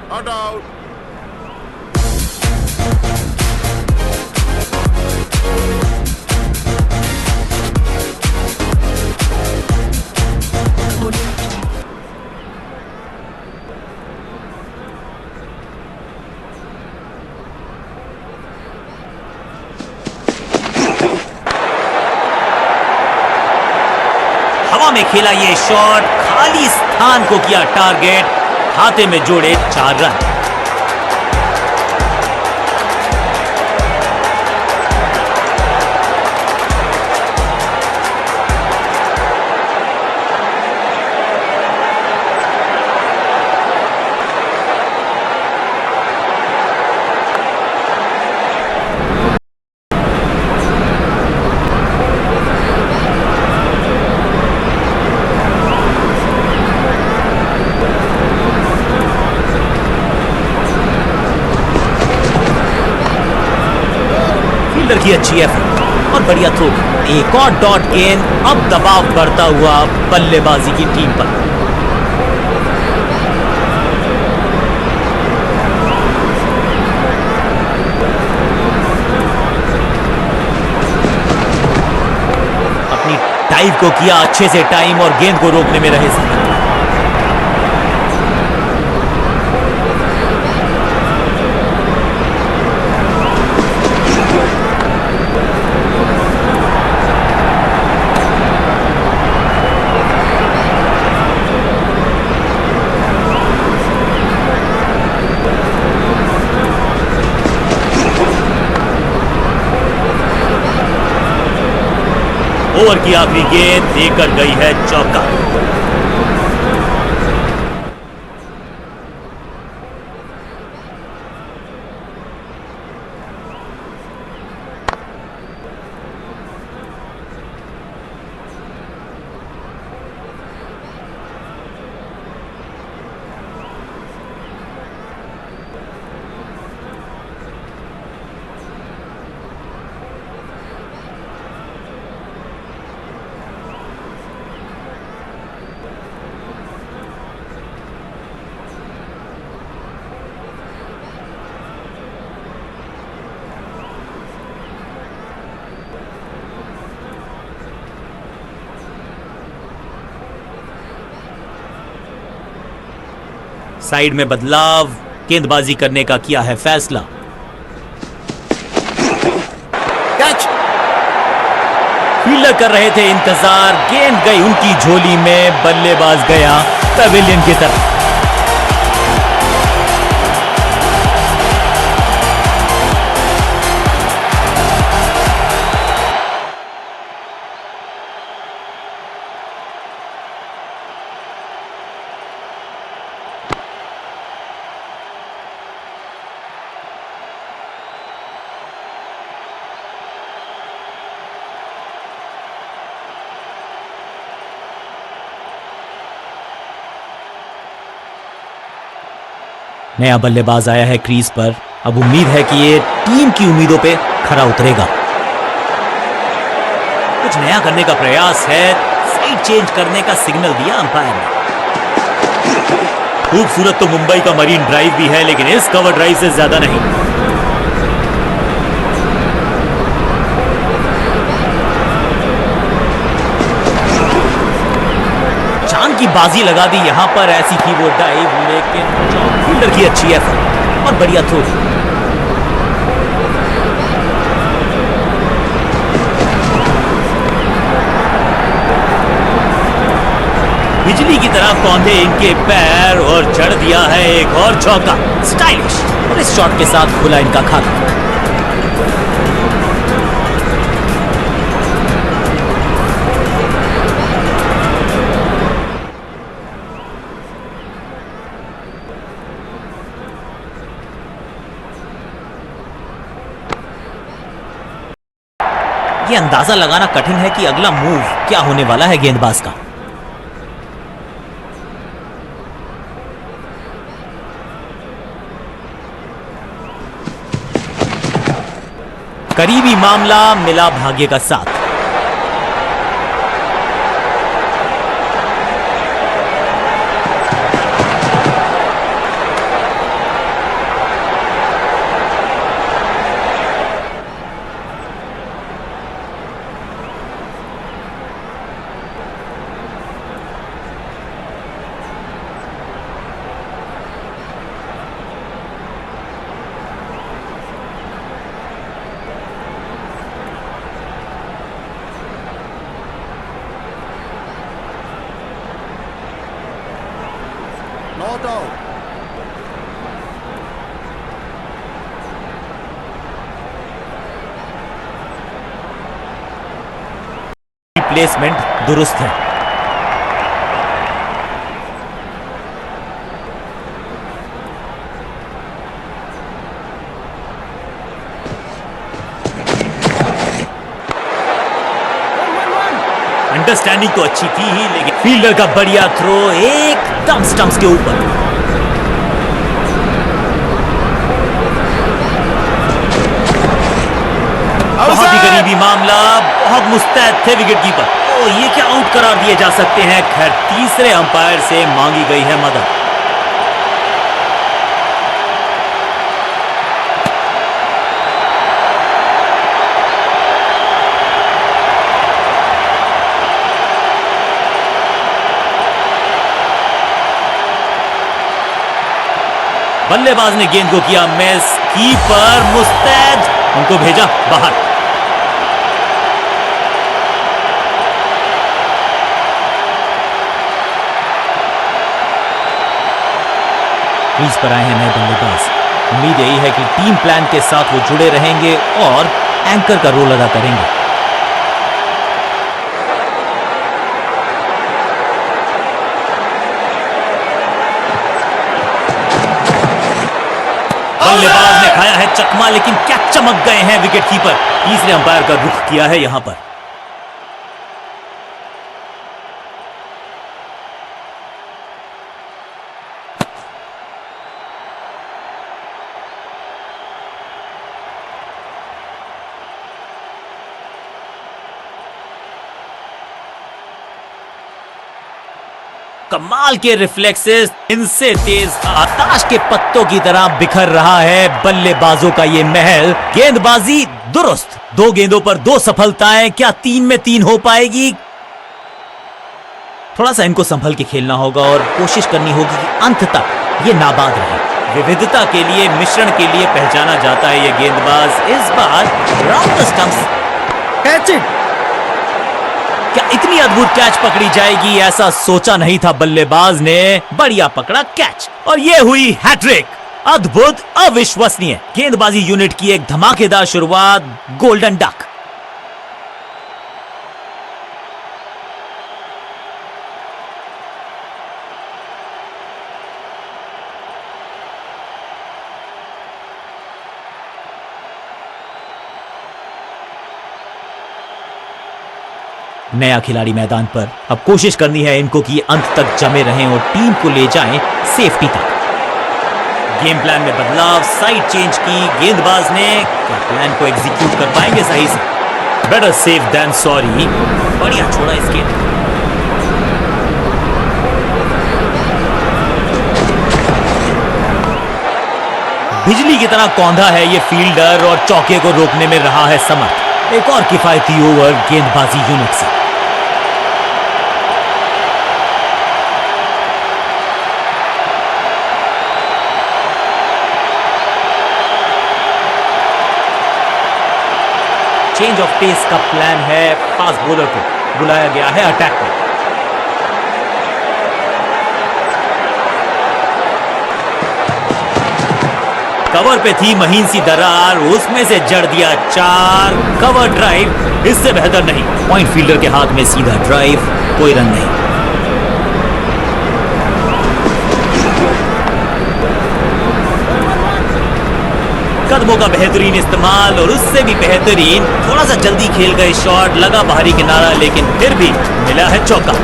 Not out. हवा में खेला ये शॉट, खाली स्थान को किया टारगेट, खाते में जोड़े 4 रन। फील्डर की अच्छी एफर्ट और बढ़िया थ्रो। एक और डॉट गेंद, अब दबाव बढ़ता हुआ बल्लेबाजी की टीम पर। अपनी टाइम को किया अच्छे से टाइम और गेंद को रोकने में रहे सही। ओवर की आखिरी गेंद देकर गई है चौका। साइड में बदलाव, गेंदबाजी करने का किया है फैसला। Catch. फील्डर कर रहे थे इंतजार, गेंद गई उनकी झोली में, बल्लेबाज गया पवेलियन की तरफ। नया बल्लेबाज आया है क्रीज पर। अब उम्मीद है कि ये टीम की उम्मीदों पे खरा उतरेगा। कुछ नया करने का प्रयास है, साइड चेंज करने का सिग्नल दिया अंपायर ने। खूबसूरत तो मुंबई का मरीन ड्राइव भी है, लेकिन इस कवर ड्राइव से ज्यादा नहीं। चांद की बाजी लगा दी यहां पर, ऐसी थी वो डाइव, लेकिन फील्डर की अच्छी है और बढ़िया थ्रो। बिजली की तरह कौंधे इनके पैर और जड़ दिया है एक और चौका, स्टाइलिश, और इस शॉट के साथ खुला इनका खाता। ये अंदाजा लगाना कठिन है कि अगला मूव क्या होने वाला है गेंदबाज का। करीबी मामला, मिला भाग्य का साथ। Not out. प्लेसमेंट दुरुस्त है। अंडरस्टैंडिंग तो अच्छी थी ही, लेकिन फील्डर का बढ़िया थ्रो एकदम स्टंप्स के ऊपर। बहुत ही करीबी मामला, बहुत मुस्तैद थे विकेट कीपर। ओ, ये क्या आउट करार दिए जा सकते हैं। खैर, तीसरे अंपायर से मांगी गई है मदद। बल्लेबाज ने गेंद को किया मिस, कीपर मुस्तैद, उनको भेजा बाहर। क्रीज पर आए हैं नए बल्लेबाज। उम्मीद यही है कि टीम प्लान के साथ वो जुड़े रहेंगे और एंकर का रोल अदा करेंगे। बल्लेबाज ने खाया है चकमा, लेकिन क्या चमक गए हैं विकेट कीपर। तीसरे अंपायर का रुख किया है यहां पर। कमाल के रिफ्लेक्सेस, इनसे तेज आकाश के पत्तों की तरह बिखर रहा है बल्लेबाजों का ये महल। गेंदबाजी दुरुस्त, 2 गेंदों पर 2 सफलताएं, क्या 3 में 3 हो पाएगी? थोड़ा सा इनको संभल के खेलना होगा और कोशिश करनी होगी कि अंत तक ये नाबाद रहे। विविधता के लिए, मिश्रण के लिए पहचाना जाता है ये गेंदबाज। इस बार round the stumps. Catch it! क्या इतनी अद्भुत कैच पकड़ी जाएगी, ऐसा सोचा नहीं था बल्लेबाज ने। बढ़िया पकड़ा कैच और ये हुई हैट्रिक। अद्भुत, अविश्वसनीय। गेंदबाजी यूनिट की एक धमाकेदार शुरुआत। Golden duck. नया खिलाड़ी मैदान पर। अब कोशिश करनी है इनको कि अंत तक जमे रहें और टीम को ले जाएं सेफ्टी तक। गेम प्लान में बदलाव, साइड चेंज की गेंदबाज ने। क्या प्लान को एग्जीक्यूट कर पाएंगे सही से? Better safe than sorry. बढ़िया छोड़ा इस गेंद। बिजली की तरह कौंधा है ये फील्डर और चौके को रोकने में रहा है समर्थ। एक और किफायती ओवर गेंदबाजी यूनिट से। चेंज ऑफ पेस का प्लान है। फास्ट बॉलर को बुलाया गया है अटैक में। कवर पे थी महीन सी दरार, उसमें से जड़ दिया 4। कवर ड्राइव इससे बेहतर नहीं। पॉइंट फील्डर के हाथ में सीधा ड्राइव, कोई रन नहीं। कदमों का बेहतरीन इस्तेमाल और उससे भी बेहतरीन, थोड़ा सा जल्दी खेल गए शॉट, लगा बाहरी किनारा, लेकिन फिर भी मिला है चौका।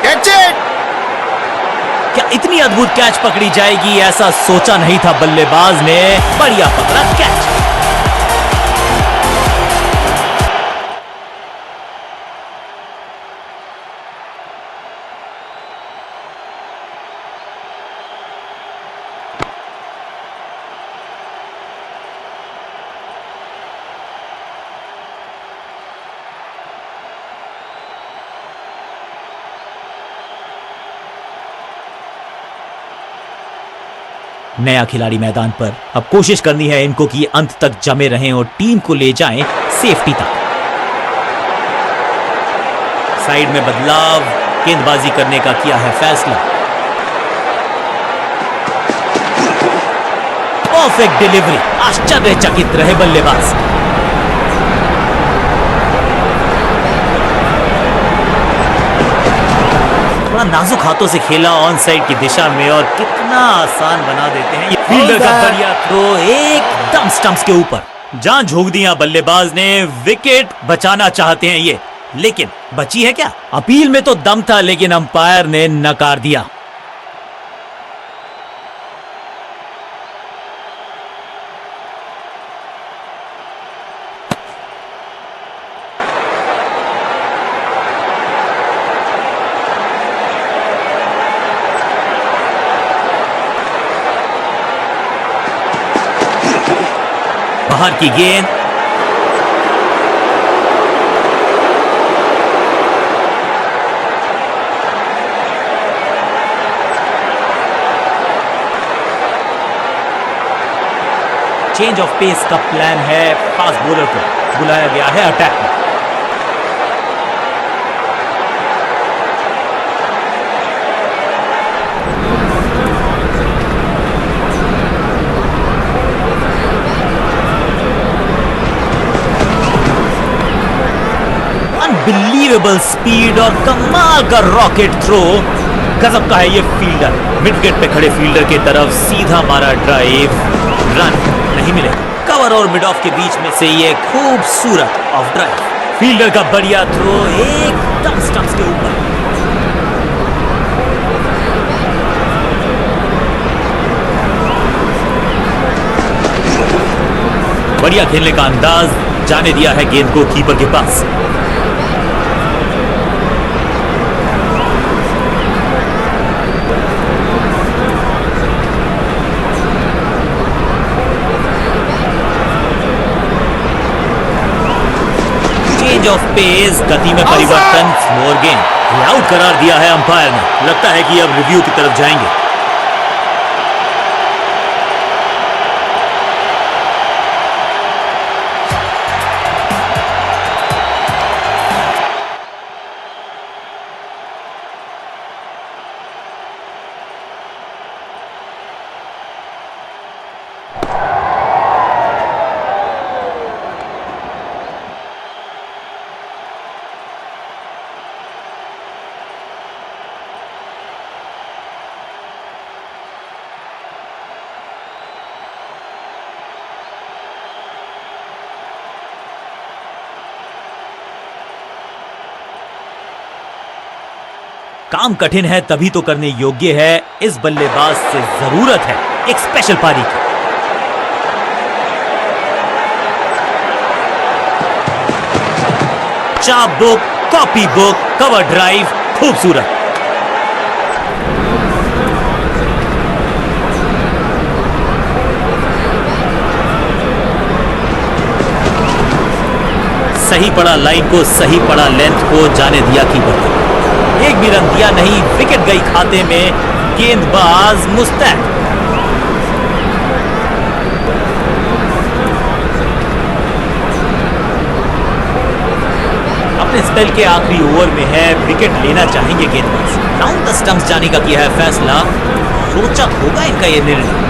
Catch it! क्या इतनी अद्भुत कैच पकड़ी जाएगी, ऐसा सोचा नहीं था बल्लेबाज ने। बढ़िया पकड़ा कैच। नया खिलाड़ी मैदान पर। अब कोशिश करनी है इनको कि अंत तक जमे रहें और टीम को ले जाएं सेफ्टी तक। साइड में बदलाव, गेंदबाजी करने का किया है फैसला। परफेक्ट डिलीवरी, आश्चर्यचकित रहे बल्लेबाज। बड़ा नाजुक हाथों से खेला ऑन साइड की दिशा में और कितना आसान बना देते हैं ये फील्डर का बढ़िया थ्रो, एकदम स्टंप्स के ऊपर। जान झोंक दिया बल्लेबाज ने। विकेट बचाना चाहते हैं ये, लेकिन बची है क्या? अपील में तो दम था, लेकिन अंपायर ने नकार दिया। बाहर की गेंद। चेंज ऑफ पेस का प्लान है। फास्ट बॉलर को बुलाया गया है अटैक में। अनबिलीवेबल स्पीड और कमाल का रॉकेट थ्रो। गजब का है ये फील्डर। मिड विकेट पे खड़े फील्डर की तरफ सीधा मारा ड्राइव, रन नहीं मिले। कवर और मिड ऑफ के बीच में से ये खूबसूरत ऑफ ड्राइव। फील्डर का बढ़िया थ्रो, एकदम स्टंप्स के ऊपर। बढ़िया खेलने का अंदाज, जाने दिया है गेंद को कीपर के पास। चेंज ऑफ पेस, गति में परिवर्तन, स्लोअर गेंद। आउट करार दिया है अंपायर ने। लगता है कि अब रिव्यू की तरफ जाएंगे। काम कठिन है तभी तो करने योग्य है। इस बल्लेबाज से जरूरत है एक स्पेशल पारी की। चाप book, copy book, cover drive, खूबसूरत। सही पड़ा लाइन को, सही पड़ा लेंथ को, जाने दिया कीपर को। एक भी रन दिया नहीं, विकेट गई खाते में। गेंदबाज मुस्तैद। अपने स्पेल के आखिरी ओवर में है, विकेट लेना चाहेंगे गेंदबाज। राउंड द स्टंप्स जाने का किया है फैसला। रोचक होगा इनका यह निर्णय।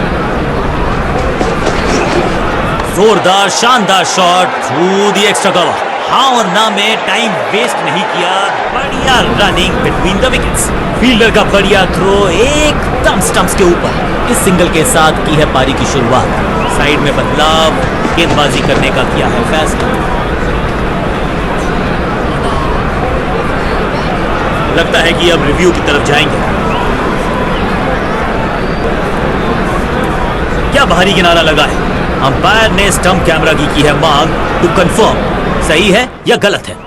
जोरदार शानदार shot through the extra cover. हाँ और ना में टाइम वेस्ट नहीं किया। बढ़िया running between the wickets. Fielder का बढ़िया थ्रो एकदम स्टंप्स के ऊपर। इस सिंगल के साथ की है पारी की शुरुआत। साइड में बदलाव, गेंदबाजी करने का किया है फैसला। लगता है कि अब रिव्यू की तरफ जाएंगे। क्या बाहरी किनारा लगा है। अंपायर ने स्टंप कैमरा की है मांग टू कंफर्म सही है या गलत है।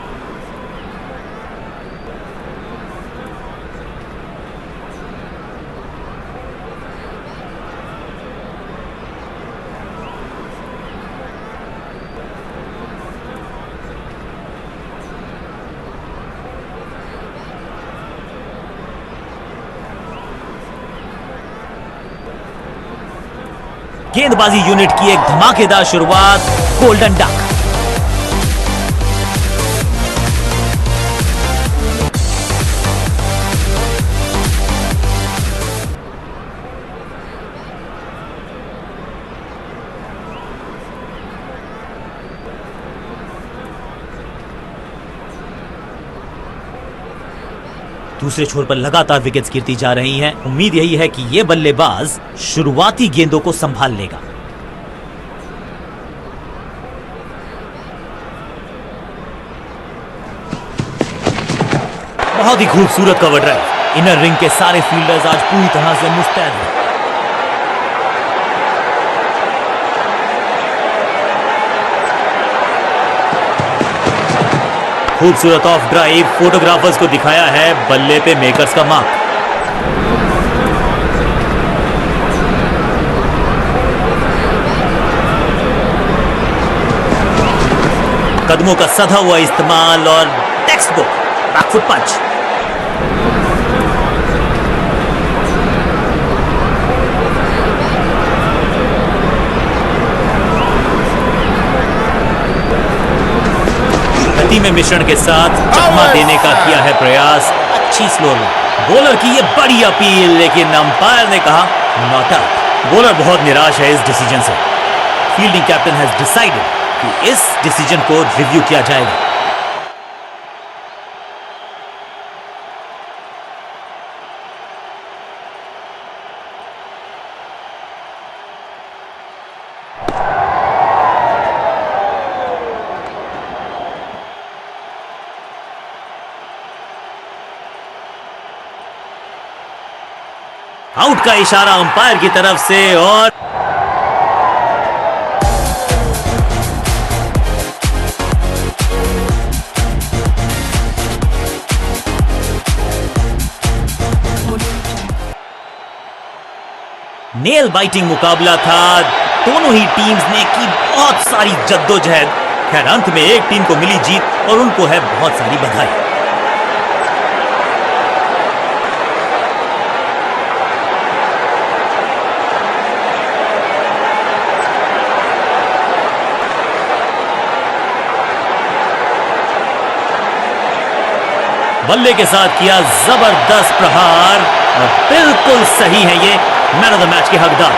गेंदबाजी यूनिट की एक धमाकेदार शुरुआत। Golden duck. दूसरे छोर पर लगातार विकेट्स गिरती जा रही हैं। उम्मीद यही है कि यह बल्लेबाज शुरुआती गेंदों को संभाल लेगा। बहुत ही खूबसूरत कवर ड्राइव। इनर रिंग के सारे फील्डर्स आज पूरी तरह से मुस्तैद हैं। खूबसूरत ऑफ ड्राइव। फोटोग्राफर्स को दिखाया है बल्ले पे मेकर्स का मार्क। कदमों का सधा हुआ इस्तेमाल और टेक्स्ट बुक बैकफुट पंच। गति में मिश्रण के साथ चकमा देने का किया है प्रयास। अच्छी स्लो बॉलर की ये बड़ी अपील, लेकिन अंपायर ने कहा नॉट आउट। बॉलर बहुत निराश है इस डिसीजन से। फील्डिंग कैप्टन हैज डिसाइडेड कि इस डिसीजन को रिव्यू किया जाएगा। आउट का इशारा अंपायर की तरफ से और नेल बाइटिंग मुकाबला था। दोनों ही टीम्स ने की बहुत सारी जद्दोजहद। खैर अंत में एक टीम को मिली जीत और उनको है बहुत सारी बधाई। बल्ले के साथ किया जबरदस्त प्रहार और बिल्कुल सही है ये मैन ऑफ द मैच के हकदार।